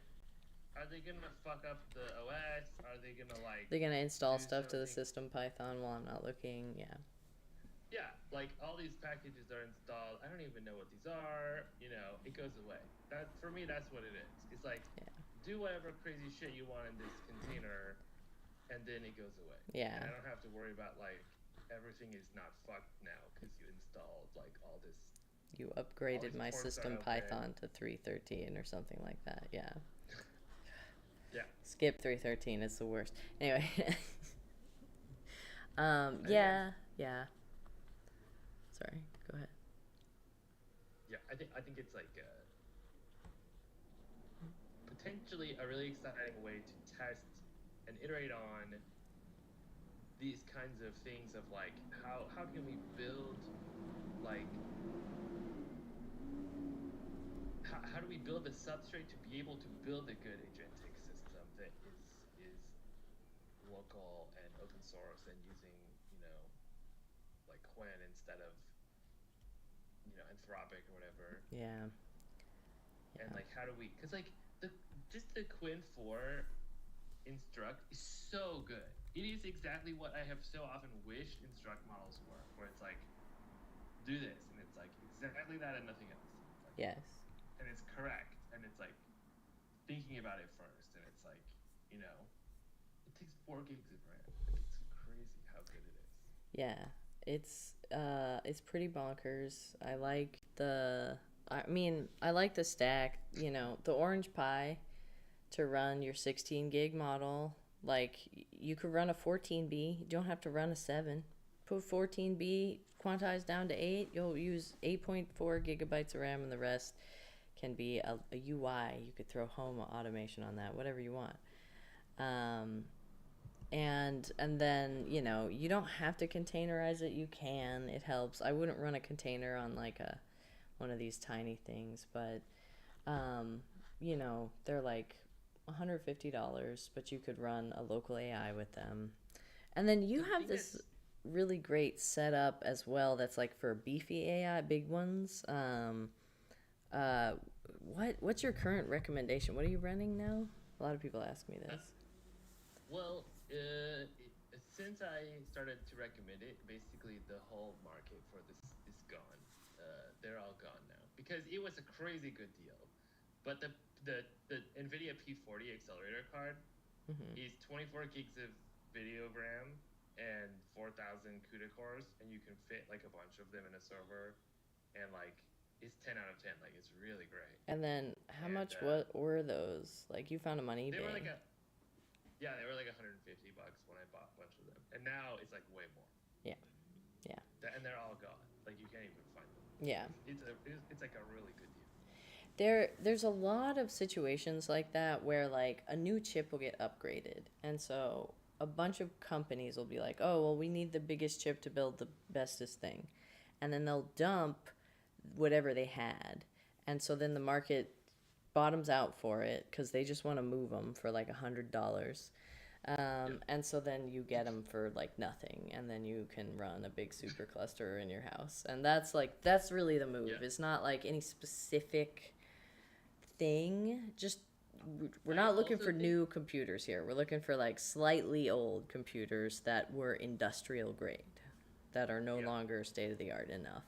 are they gonna fuck up the OS? Are they gonna like They're going to install do stuff to the something? system Python while I'm not looking. Yeah. Yeah, like all these packages are installed. I don't even know what these are. It goes away. That for me, that's what it is. It's like Yeah. do whatever crazy shit you want in this container, and then it goes away. And Yeah. I don't have to worry about like everything is not fucked now because you installed like You all upgraded these my ports are system open. Python to 313 or something like that. Yeah. Yeah. Skip 313. It's the worst. Anyway. Anyways, Yeah. Sorry. Go ahead. yeah, I think it's like potentially a really exciting way to test and iterate on these kinds of things of like how can we build like how do we build a substrate to be able to build a good agentic system that is local and open source and using like Quen instead of Anthropic or whatever. Yeah. And Yeah. like how do we because like the Quen 4 instruct is so good. It is exactly what I have so often wished instruct models were, where it's like do this and it's like exactly that and nothing else. It's like Yes. and it's correct and it's like thinking about it first and it's like it takes 4 gigs of RAM. Like it's crazy how good it is. Yeah. It's pretty bonkers. I like the stack, the Orange Pi to run your 16 gig model. Like, you could run a 14B. You don't have to run a 7. Put 14B quantized down to 8. You'll use 8.4 gigabytes of RAM, and the rest can be a UI. You could throw home automation on that, whatever you want. Um, and then you don't have to containerize it. You can. It helps. I wouldn't run a container on like a one of these tiny things, but um, they're like $150, but you could run a local AI with them. And then you So the have thing this is, really great setup as well that's like for beefy AI, big ones. Uh, what's your current recommendation? What are you running now? A lot of people ask me uh, this. well, since I started to recommend it, basically the whole market for this is gone. They're all gone now because it was a crazy good deal. But the NVIDIA P40 accelerator card Hmm. is 24 gigs of video of RAM and 4,000 CUDA cores, and you can fit like a bunch of them in a server, and like it's 10 out of 10. Like it's really great. And then how And much what were those? Like you found them on they were eBay. like a yeah, they were like $150 when I bought a bunch of them, and now it's like way more. Yeah, yeah, And they're all gone. Like you can't even find them. yeah. It's like a really good deal. There's a lot of situations like that where like a new chip will get upgraded, and so a bunch of companies will be like, oh well, we need the biggest chip to build the bestest thing, and then they'll dump whatever they had, and so then the market bottoms out for it because they just want to move them for like $100. Yep. And so then you get them for like nothing, and then you can run a big supercluster in your house, and that's really the move. Yeah. It's not like any specific thing. Just we're I not looking also for think new computers here. We're looking for like slightly old computers that were industrial grade, that are no yeah. longer state of the art enough.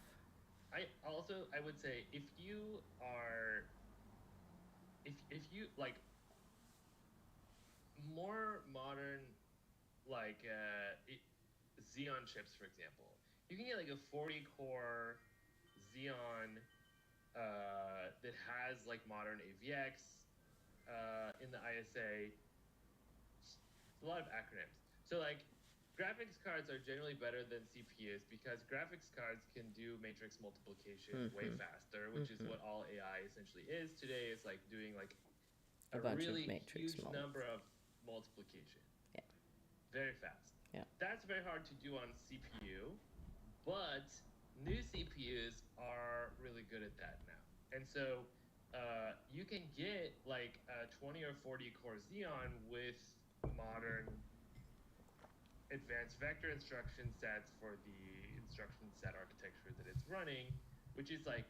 I would say if you like more modern like Xeon chips, for example, you can get like a 40 core Xeon that has like modern AVX in the ISA. It's a lot of acronyms. So like graphics cards are generally better than CPUs because graphics cards can do matrix multiplication way Mm-hmm. faster, which is Mm-hmm. what all AI essentially is today. Is like doing like A a bunch of really matrix huge molds. number of multiplication Yeah. very fast. Yeah. That's very hard to do on CPU, but new CPUs are really good at that now. And so you can get like a 20 or 40 core Xeon with modern advanced vector instruction sets for the instruction set architecture that it's running, which is like,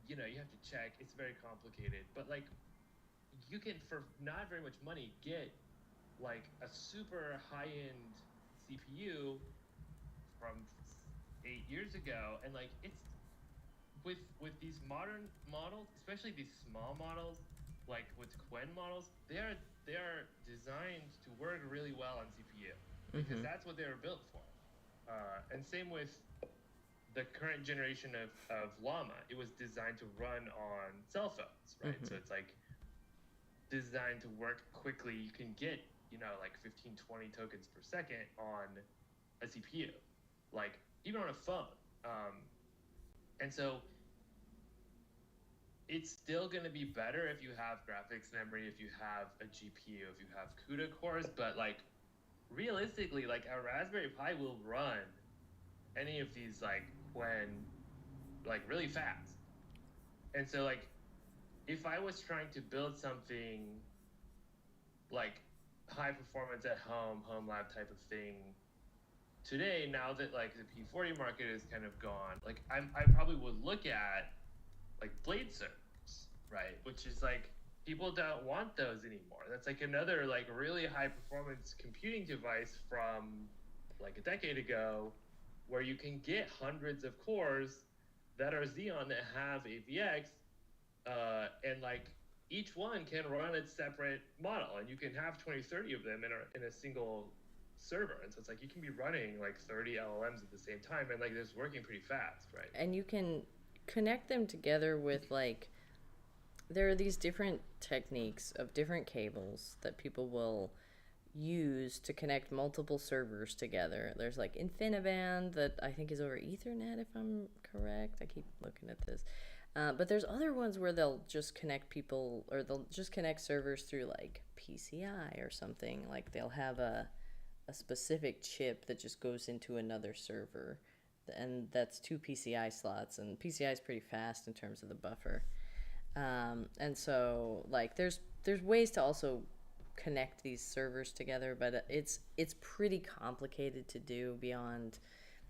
you have to check. It's very complicated, but like you can, for not very much money, get like a super high end CPU from 8 years ago, and like it's with these modern models, especially these small models, like with Quen models, they are designed to work really well on CPU because Mm-hmm. that's what they were built for. And same with the current generation of Llama. It was designed to run on cell phones, right? Mm-hmm. So it's like designed to work quickly. You can get, like 15, 20 tokens per second on a CPU, like even on a phone. And so it's still going to be better if you have graphics memory, if you have a GPU, if you have CUDA cores, but like realistically, like a Raspberry Pi will run any of these like when like really fast. And so like if I was trying to build something like high performance at home lab type of thing today, now that like the P40 market is kind of gone, like I probably would look at like blade servers, right? Which is like people don't want those anymore. That's like another like really high performance computing device from like a decade ago, where you can get hundreds of cores that are Xeon that have AVX, and like each one can run its separate model, and you can have 20, 30 of them in a single server. And so it's like you can be running like 30 LLMs at the same time, and like it's working pretty fast, right? And you can connect them together with like there are these different techniques of different cables that people will use to connect multiple servers together. There's like InfiniBand that I think is over Ethernet, if I'm correct. I keep looking at this. But there's other ones where they'll just connect people, or they'll just connect servers through like PCI or something. Like they'll have a specific chip that just goes into another server, and that's two PCI slots, and PCI is pretty fast in terms of the buffer. And so like there's ways to also connect these servers together, but it's pretty complicated to do beyond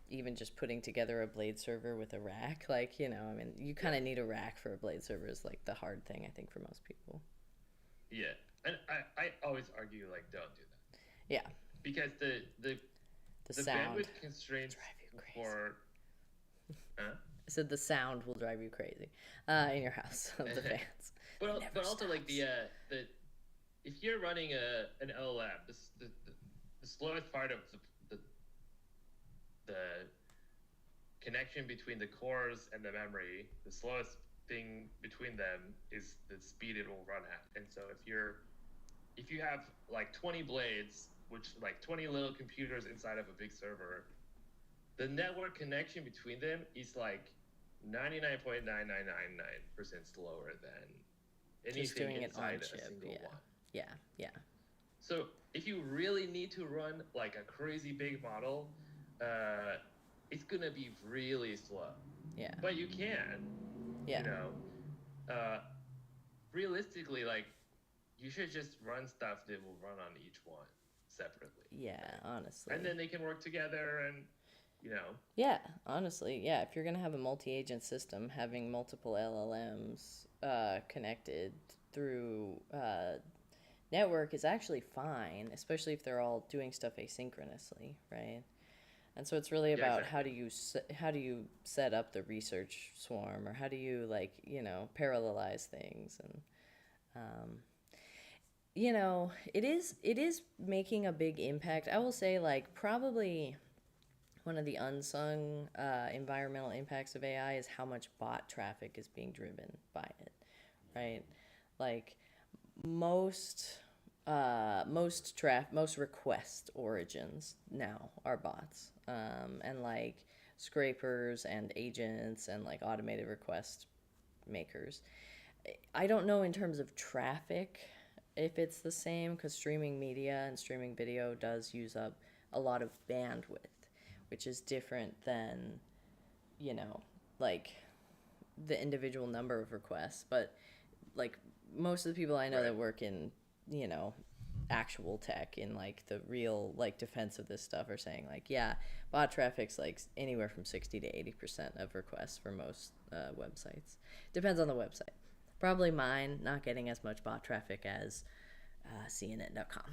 even just putting together a blade server with a rack. Like, I mean, you kind Yeah. of need a rack for a blade server is like the hard thing, I think, for most people. Yeah. And I always argue like don't do that Yeah, because the the sound bandwidth will constraints drive you crazy. for huh? I said the sound will drive you crazy in your house of the fans. It never But also like stops. the if you're running an LLM, the slowest part of the connection between the cores and the memory, the slowest thing between them is the speed it will run at. And so if you have like 20 blades, which like 20 little computers inside of a big server, the network connection between them is like 99.9999% slower than Just anything doing it on inside a chip. single Yeah, one. yeah, yeah, So if you really need to run like a crazy big model, uh, it's gonna be really slow. yeah, But you can, you yeah, know, uh, realistically, like you should just run stuff that will run on each one separately, yeah. right? And Honestly, then they can work together, and you know, yeah, honestly, yeah. If you're gonna have a multi-agent system, having multiple LLMs connected through network is actually fine, especially if they're all doing stuff asynchronously, right? And so it's really yeah, about exactly. how do you set up the research swarm, or how do you like parallelize things, and it is making a big impact. I will say, like, probably one of the unsung environmental impacts of AI is how much bot traffic is being driven by it, right? Like most most request origins now are bots, and like scrapers and agents and like automated request makers. I don't know in terms of traffic if it's the same, because streaming media and streaming video does use up a lot of bandwidth, which is different than, you know, like the individual number of requests. But like most of the people I know Right, that work in, you know, actual tech in like the real like defense of this stuff are saying like, yeah, bot traffic's like anywhere from 60 to 80% of requests for most websites. Depends on the website. Probably mine not getting as much bot traffic as CNN.com,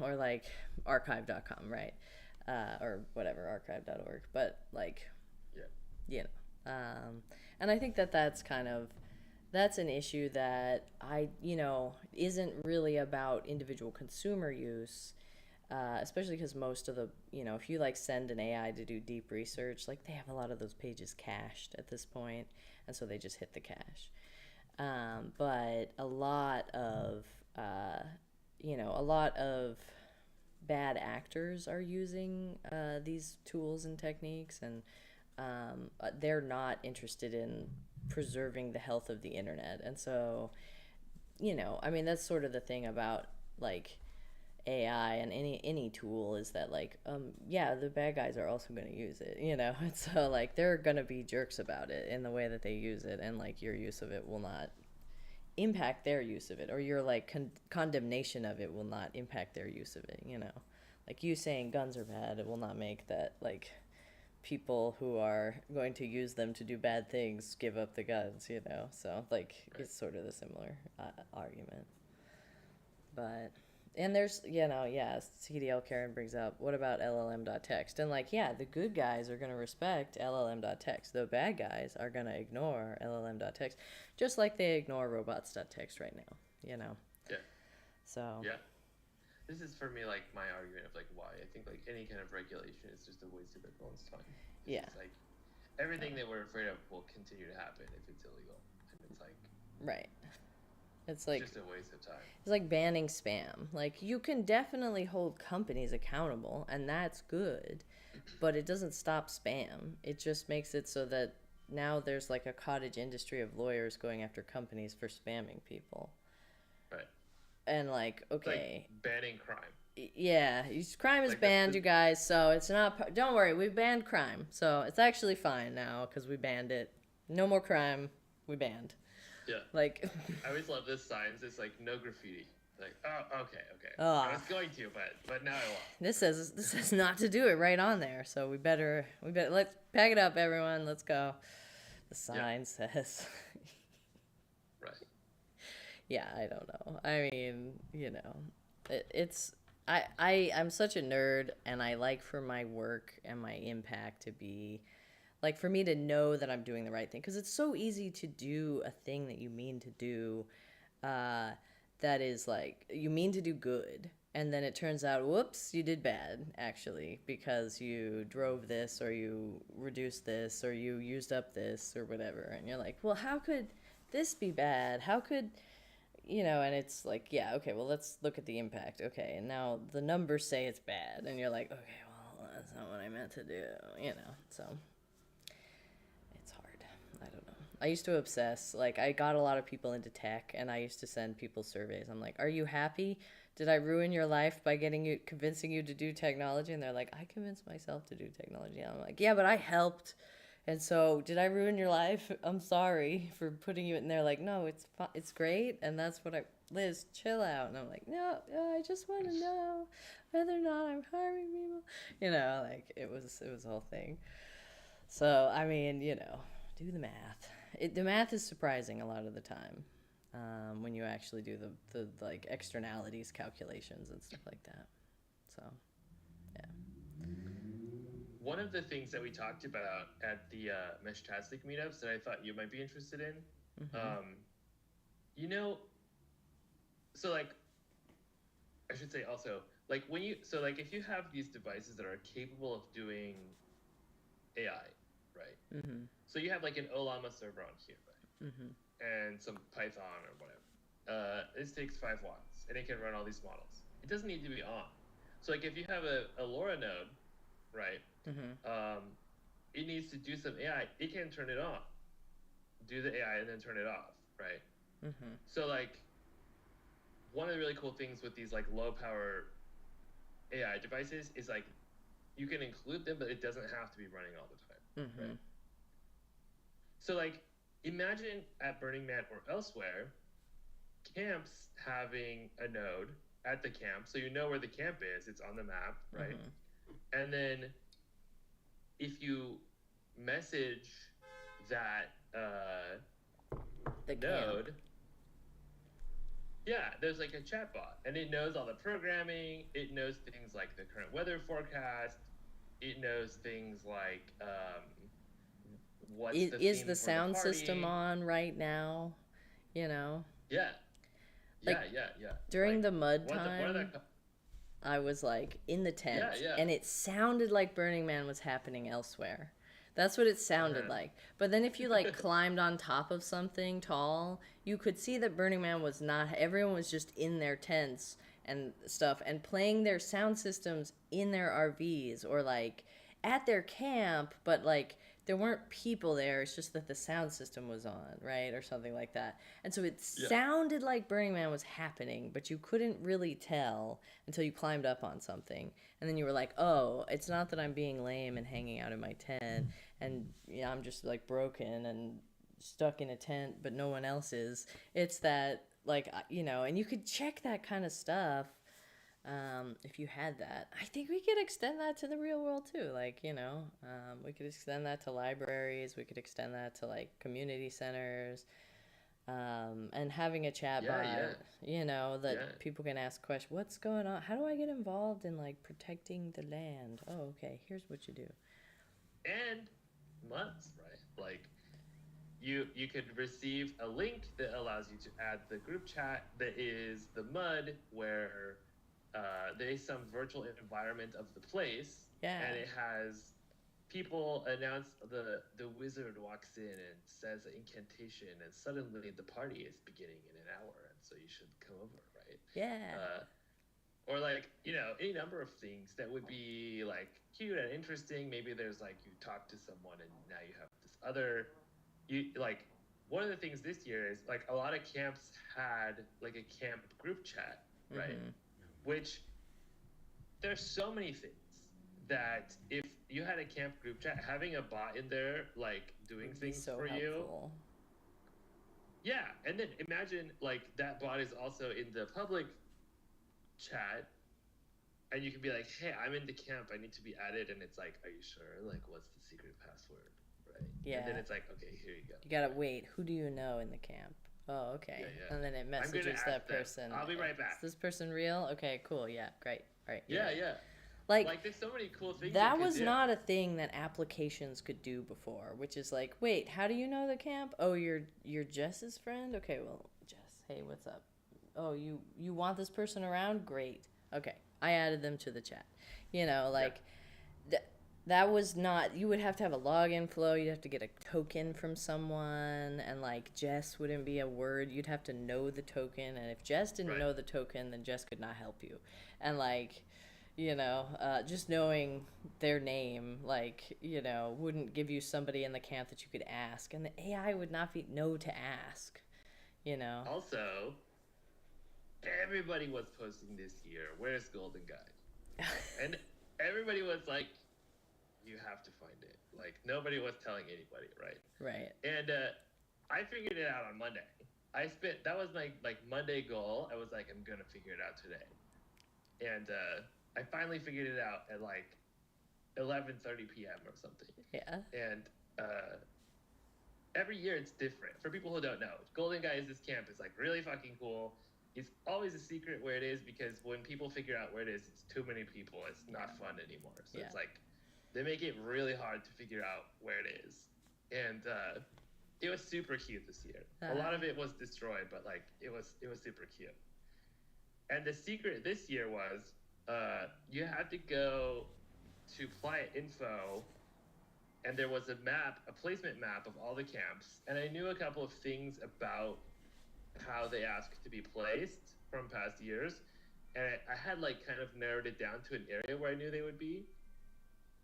or like archive.com, right? Or whatever, archive.org. But like, yeah, you know. And I think that that's an issue that isn't really about individual consumer use, especially because most of the, if you like send an AI to do deep research, like they have a lot of those pages cached at this point, and so they just hit the cache. But a lot of bad actors are using these tools and techniques, and they're not interested in preserving the health of the internet. And so, I mean, that's sort of the thing about like AI and any tool is that like yeah, the bad guys are also going to use it, and so like they're going to be jerks about it in the way that they use it, and like your use of it will not impact their use of it, or your like condemnation of it will not impact their use of it. Like you saying guns are bad, it will not make that like people who are going to use them to do bad things give up the guns. So like right. it's sort of the similar argument. But and yeah, CDL Karen brings up, what about LLM.text? And like, yeah, the good guys are going to respect LLM.text. The bad guys are going to ignore LLM.text, just like they ignore robots.text right now. Yeah, So, yeah. This is for me like my argument of like why I think like any kind of regulation is just a waste of everyone's time. Because yeah, it's like everything that we're afraid of will continue to happen if it's illegal, and it's like right. It's it's like just a waste of time. it's like banning spam. Like you can definitely hold companies accountable, and that's good, but it doesn't stop spam. It just makes it so that now there's like a cottage industry of lawyers going after companies for spamming people. Right. And like, It's like okay, banning crime. yeah, crime is Like banned, you guys. So it's not. Don't worry, we banned crime, so it's actually fine now because we banned it. No more crime. We banned. yeah. Like, I always love this signs. It's like no graffiti. Like, oh, okay. I ah, was going to, but now I won't. this says not to do it right on there. So we better let's pack it up, everyone. Let's go. The Yeah. sign says. Right. Yeah, I don't know. I mean, it's I'm such a nerd, and I like for my work and my impact to be like for me to know that I'm doing the right thing because it's so easy to do a thing that you mean to do, uh, that is like you mean to do good, and then it turns out, whoops, you did bad actually because you drove this or you reduced this or you used up this or whatever, and you're like, well, how could this be bad? How could and it's like, yeah, okay, well, let's look at the impact. Okay, and now the numbers say it's bad, and you're like, okay, well, that's not what I meant to do. So it's hard. I don't know. I used to obsess. Like, I got a lot of people into tech, and I used to send people surveys. I'm like, are you happy? Did I ruin your life by convincing you to do technology? And they're like, I convinced myself to do technology. And I'm like, yeah, but I helped. And so, did I ruin your life? I'm sorry for putting you in there. Like, no, it's great, and that's what Liz, chill out. And I'm like, no, I just want to know whether or not I'm harming people. Like it was a whole thing. So I mean, do the math. The math is surprising a lot of the time, when you actually do the like externalities calculations and stuff like that. So yeah. One of the things that we talked about at the Meshtastic meetups that I thought you might be interested in, Mm-hmm. you know, so like, I should say also, like if you have these devices that are capable of doing AI, right? Mm-hmm. So you have like an Olama server on here, right? Mm-hmm. And some Python or whatever. This takes 5 watts and it can run all these models. It doesn't need to be on. So like if you have a LoRa node, right? Mm-hmm. It needs to do some AI. It can turn it on, do the AI, and then turn it off, right? Mm-hmm. So like one of the really cool things with these like low power AI devices is like you can include them, but it doesn't have to be running all the time, Mm-hmm. right? So like imagine at Burning Man or elsewhere, camps having a node at the camp, so you know where the camp is. It's on the map, right? Mm-hmm. And then if you message that The node, camp. yeah, there's like a chat bot, and it knows all the programming. It knows things like the current weather forecast. It knows things like what's the Is theme the for the sound system party. on right now? You know, Yeah, like yeah. during Like the mud what are time, the I was like in the tent, yeah. and it sounded like Burning Man was happening elsewhere. That's what it sounded Uh-huh. like. But then if you like climbed on top of something tall, you could see that Burning Man was not, everyone was just in their tents and stuff and playing their sound systems in their RVs or like at their camp, but like there weren't people there. It's just that the sound system was on, right? Or something like that. And so it Yeah. sounded like Burning Man was happening, but you couldn't really tell until you climbed up on something. And then you were like, oh, it's not that I'm being lame and hanging out in my tent and I'm just like broken and stuck in a tent, but no one else is. It's that, like, and you could check that kind of stuff, if you had that. I think we could extend that to the real world too. Like, we could extend that to libraries. We could extend that to like community centers, and having a chat bot, Yeah. that people can ask questions. What's going on? How do I get involved in like protecting the land? Oh, okay. Here's what you do. And months, right? Like you could receive a link that allows you to add the group chat that is the mud where there is some virtual environment of the place, Yeah. and it has people announce the wizard walks in and says an incantation, and suddenly the party is beginning in an hour, and so you should come over, right? Yeah. Or like any number of things that would be like cute and interesting. Maybe there's like you talk to someone and now you have other, you like one of the things this year is like a lot of camps had like a camp group chat, right? Mm-hmm. Which there's so many things that if you had a camp group chat, having a bot in there like doing Would be things so for you. helpful. Yeah, and then imagine like that bot is also in the public chat, and you can be like, "Hey, I'm in the camp. I need to be added," and it's like, "Are you sure? Like, what's the secret password?" Right? And then Yeah. it's like, "Okay, here you go." You gotta wait. Who do you know in the camp? Oh, Yeah, okay. yeah. And then it I'm gonna messages ask that them. person. I'll be right Is back. this person real? Okay, cool. Yeah, great. All right. Yeah, Yeah. yeah. Like, Like, there's so many cool things you that could was do. not a thing that applications could do before, which is like, wait, how do you know the camp? Oh, you're Jess's friend? Okay, well, Jess, hey, what's up? Oh, you want this person around? Great. Okay. I added them to the chat. Yeah, Like that was not, you would have to have a login flow, you'd have to get a token from someone, and like Jess wouldn't be a word, you'd have to know the token, and if Jess didn't right. know the token, then Jess could not help you. And like, just knowing their name, like, wouldn't give you somebody in the camp that you could ask, and the AI would not be know to ask, you know. Also, everybody was posting this year, "Where's Golden Guy?" And everybody was like, "You have to find it." Like, nobody was telling anybody, right? Right. And I figured it out on Monday. That was my like Monday goal. I was like, I'm gonna figure it out today, and I finally figured it out at like 11:30 p.m. or something. Yeah. And every year it's different. For people who don't know, Golden Guy is this camp. It's like really fucking cool. It's always a secret where it is because when people figure out where it is, it's too many people. It's not fun anymore. So Yeah. it's like they make it really hard to figure out where it is. And it was super cute this year. A lot of it was destroyed, but like it was super cute. And the secret this year was you had to go to Playa Info, and there was a placement map of all the camps. And I knew a couple of things about how they ask to be placed from past years. And I had like kind of narrowed it down to an area where I knew they would be.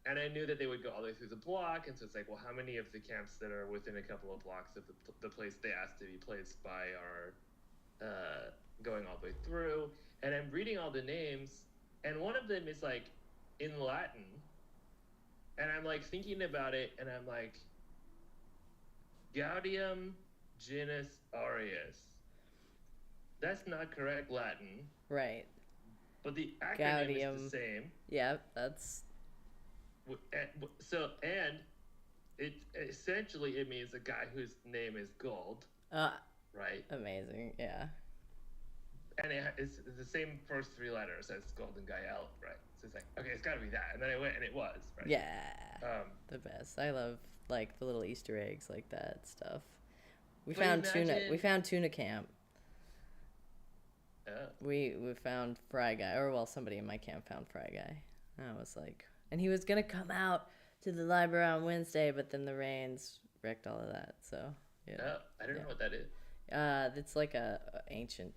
And I knew that they would go all the way through the block. And so it's like, well, how many of the camps that are within a couple of blocks of the place they asked to be placed by are going all the way through? And I'm reading all the names, and one of them is like in Latin. And I'm like thinking about it, and I'm like, Gaudium Genus Aureus. That's not correct Latin. Right. But the acronym Gaudium. is the same. Yeah, that's. And it essentially it means a guy whose name is Gold, right? Amazing, yeah. And it's the same first three letters as Golden Guy L, right? So it's like, okay, it's got to be that. And then I went, and it was, right? Yeah, the best. I love like the little Easter eggs like that stuff. We found tuna. We found tuna camp. We found Fry Guy, or well, somebody in my camp found Fry Guy. And I was like, and he was gonna come out to the library on Wednesday, but then the rains wrecked all of that. So yeah. Oh, I don't know what that is. It's like a ancient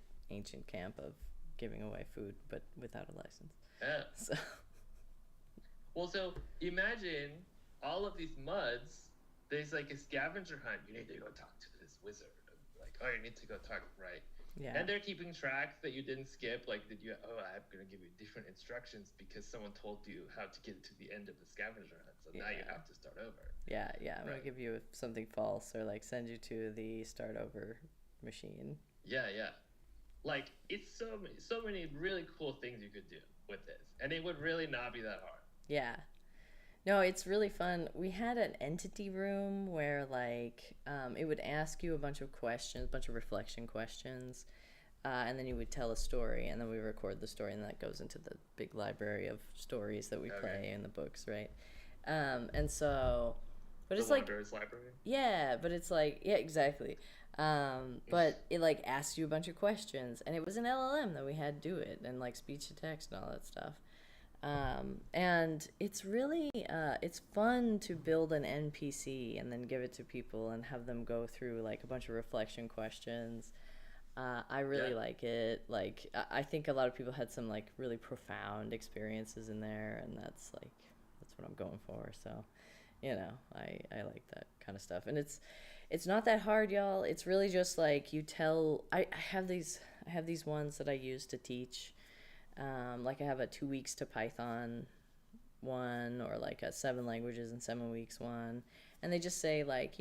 camp of giving away food, but without a license. So. Well, so imagine all of these muds. There's like a scavenger hunt. You need to go talk to this wizard. Like, oh, you need to go talk, right? Yeah. And they're keeping track that you didn't skip. Like, I'm going to give you different instructions because someone told you how to get to the end of the scavenger hunt. So now you have to start over. Yeah. I'm going to give you something false or like send you to the start over machine. Yeah. Like, it's so many really cool things you could do with this. And it would really not be that hard. Yeah. No, it's really fun. We had an entity room where like it would ask you a bunch of questions, a bunch of reflection questions, and then you would tell a story, and then we record the story, and that goes into the big library of stories that we play in the books, right? And so, but the it's like library. Yeah, but it's like exactly. But it like asks you a bunch of questions, and it was an LLM that we had do it, and like speech to text and all that stuff. And it's really it's fun to build an NPC and then give it to people and have them go through like a bunch of reflection questions. I really like it. Like I think a lot of people had some like really profound experiences in there, and that's what I'm going for. So I like that kind of stuff. And it's not that hard, y'all. It's really just like you tell. I have these ones that I use to teach. Like I have a 2 weeks to Python one, or like a 7 languages in 7 weeks one, and they just say like,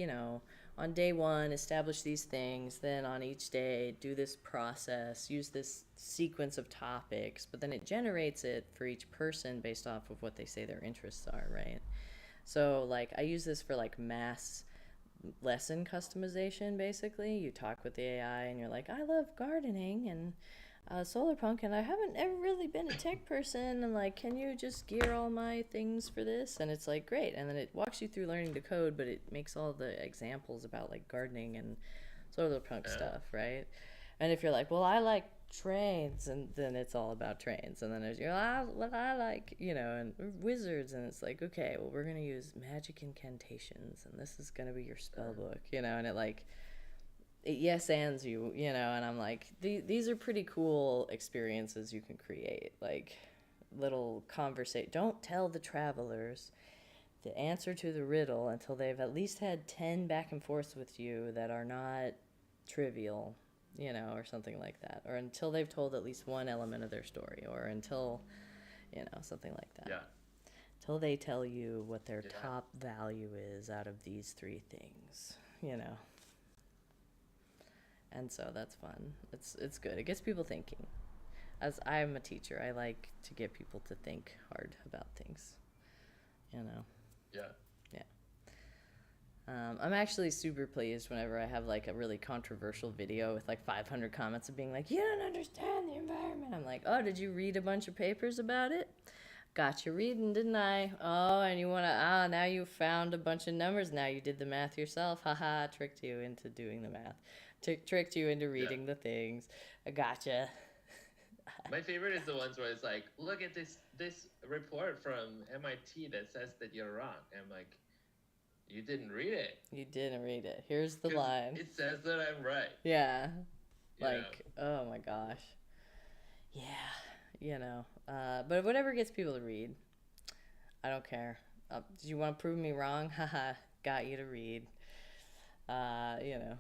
on day one establish these things, then on each day do this process, use this sequence of topics, but then it generates it for each person based off of what they say their interests are, right? So like I use this for like mass lesson customization. Basically, you talk with the AI and you're like, I love gardening and solar punk, and I haven't ever really been a tech person, and like, can you just gear all my things for this? And it's like, great. And then it walks you through learning to code, but it makes all the examples about like gardening and solar punk Yeah. stuff, right? And if you're like, well, I like trains, and then it's all about trains. And then there's what I like, and wizards, and it's like, okay, well, we're gonna use magic incantations, and this is gonna be your spell book, and it like it yes ands you, and I'm like, these are pretty cool experiences you can create, like little conversation. Don't tell the travelers the answer to the riddle until they've at least had 10 back and forths with you that are not trivial, or something like that, or until they've told at least one element of their story, or until, something like that. Yeah. Until they tell you what their Yeah. top value is out of these three things, you know. And so that's fun. It's good. It gets people thinking. As I'm a teacher, I like to get people to think hard about things, you know. Yeah. Yeah. I'm actually super pleased whenever I have like a really controversial video with like 500 comments of being like, you don't understand the environment. I'm like, oh, did you read a bunch of papers about it? Got you reading, didn't I? Oh, and you want to, now you found a bunch of numbers. Now you did the math yourself. Haha, tricked you into doing the math. Tricked you into reading the things. I gotcha. My favorite is the ones where it's like, look at this report from MIT that says that you're wrong. And I'm like, you didn't read it. You didn't read it. Here's the 'Cause line. it says that I'm right. Yeah. You Like, know? oh my gosh. Yeah, but whatever gets people to read, I don't care. Do you want to prove me wrong? Haha, got you to read. You know,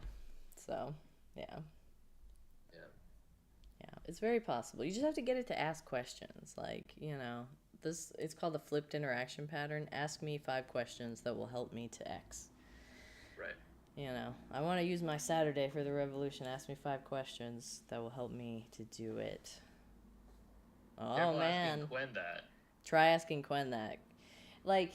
so yeah, Yeah. yeah, it's very possible. You just have to get it to ask questions. Like, this it's called the flipped interaction pattern. Ask me 5 questions that will help me to X. Right. I want to use my Saturday for the revolution. Ask me 5 questions that will help me to do it. Oh Careful man. asking Gwen that. Try asking Quen that. Like,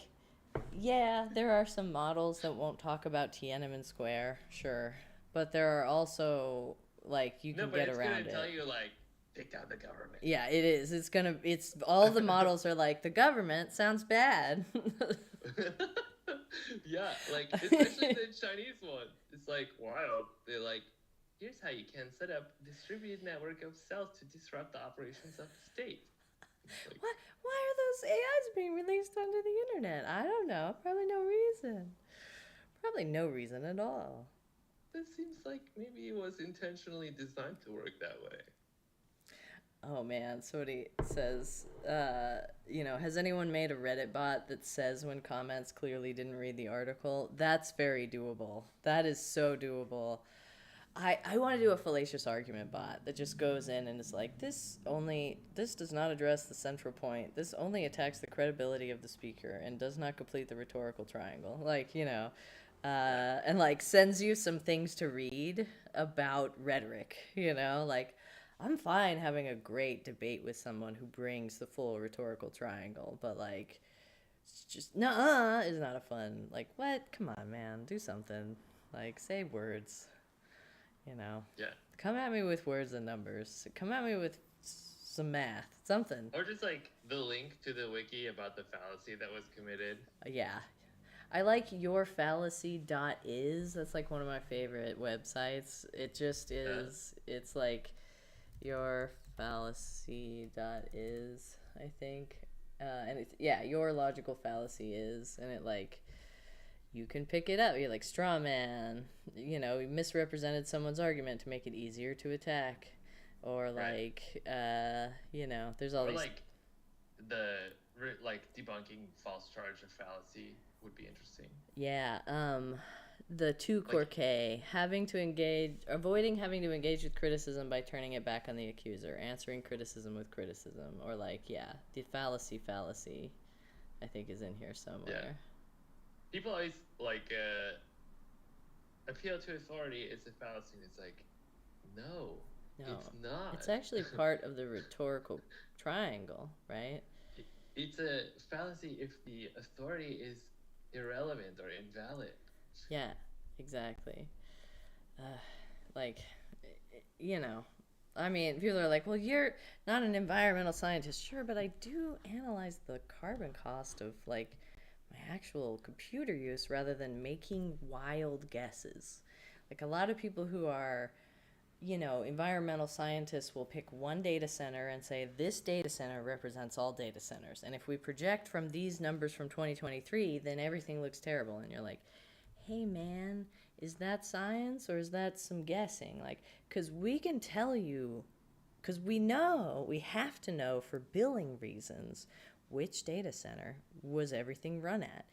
yeah, there are some models that won't talk about Tiananmen Square, sure. But there are also, like, you No, can but get it's around gonna tell it. you like, take down the government. Yeah, it is. It's all the models are like, the government sounds bad. Yeah, like especially the Chinese one. It's like wild. They're like, here's how you can set up distributed network of cells to disrupt the operations of the state. Like, Why are those AIs being released onto the internet? I don't know. Probably no reason. Probably no reason at all. this seems like maybe it was intentionally designed to work that way. Oh man, somebody says, has anyone made a Reddit bot that says when comments clearly didn't read the article? That's very doable. That is so doable. I want to do a fallacious argument bot that just goes in and is like, this does not address the central point. This only attacks the credibility of the speaker and does not complete the rhetorical triangle. Like, and like sends you some things to read about rhetoric, like, I'm fine having a great debate with someone who brings the full rhetorical triangle, but like, it's just nuh is not a fun. Like, what? Come on, man, do something. Like, say words. Yeah. Come at me with words and numbers. Come at me with some math, something. Or just like the link to the wiki about the fallacy that was committed. Yeah. I like yourfallacy.is. That's like one of my favorite websites. It just is. It's like yourfallacy.is, I think. And it's, your logical fallacy is. And it like, you can pick it up. You're like, straw man, you misrepresented someone's argument to make it easier to attack. Or like, there's all or these. Like debunking false charge or fallacy. would be interesting. Yeah, the two core Like, K, avoiding having to engage with criticism by turning it back on the accuser, answering criticism with criticism, or like, yeah, the fallacy, I think is in here yeah, somewhere. people always like appeal to authority is a fallacy, and it's like, no, it's No, not. it's actually part of the rhetorical triangle, right? It's a fallacy if the authority is irrelevant or invalid. Yeah, exactly. Uh, like, you know, I mean, people are like, well, you're not an environmental scientist. Sure, but I do analyze the carbon cost of, like, my actual computer use rather than making wild guesses. Like, a lot of people who are, environmental scientists will pick one data center and say, this data center represents all data centers. And if we project from these numbers from 2023, then everything looks terrible. And you're like, hey man, is that science or is that some guessing? Like, because we can tell you, because we have to know for billing reasons which data center was everything run at.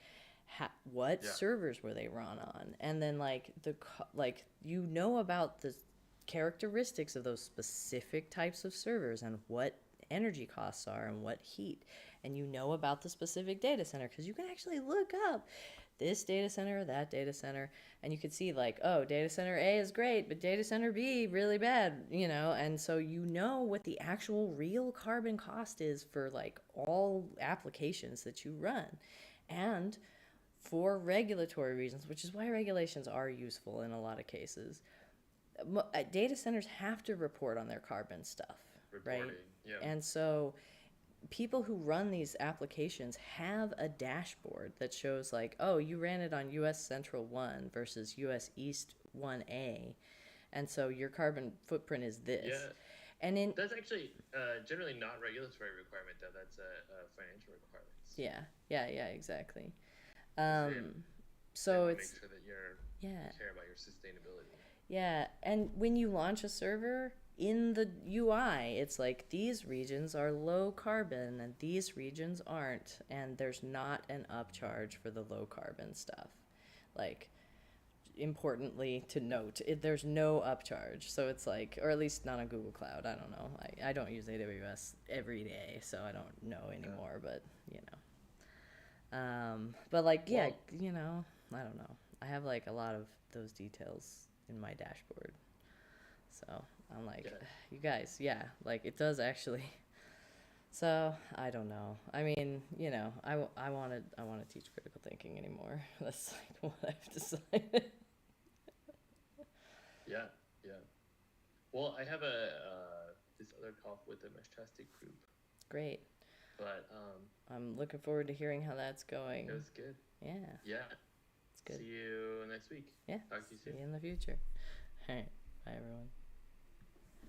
What Yeah, servers were they run on, and then like about the characteristics of those specific types of servers and what energy costs are and what heat, and about the specific data center because you can actually look up this data center, that data center, and you could see like, oh, data center A is great, but data center B really bad, and so what the actual real carbon cost is for like all applications that you run. And for regulatory reasons, which is why regulations are useful in a lot of cases, data centers have to report on their carbon stuff, right? reporting. Yeah, And so people who run these applications have a dashboard that shows like, oh, you ran it on US Central 1 versus US East 1A, and so your carbon footprint is this. yeah. And in That's actually generally not regulatory requirement though. That's financial requirements. yeah, exactly. Because they So want to make it's sure that yeah, you care about your sustainability. yeah, and when you launch a server in the UI, it's like these regions are low carbon and these regions aren't, and there's not an upcharge for the low carbon stuff. Like, importantly to note, there's no upcharge. So it's like, or at least not on Google Cloud. I don't know. I don't use AWS every day, so I don't know anymore, but but like, yeah, Well, I don't know. I have like a lot of those details in my dashboard. So I'm like, yeah, you guys, yeah, like it does actually. So I don't know. I mean, I want to teach critical thinking anymore. That's like what I've decided. yeah, yeah. Well, I have a this other call with the Meshtastic group, Great. but I'm looking forward to hearing how that's it going. was good. Yeah, Yeah. it's good. See you next week. Yeah. Talk to you See soon. you in the future. All right. Bye, everyone.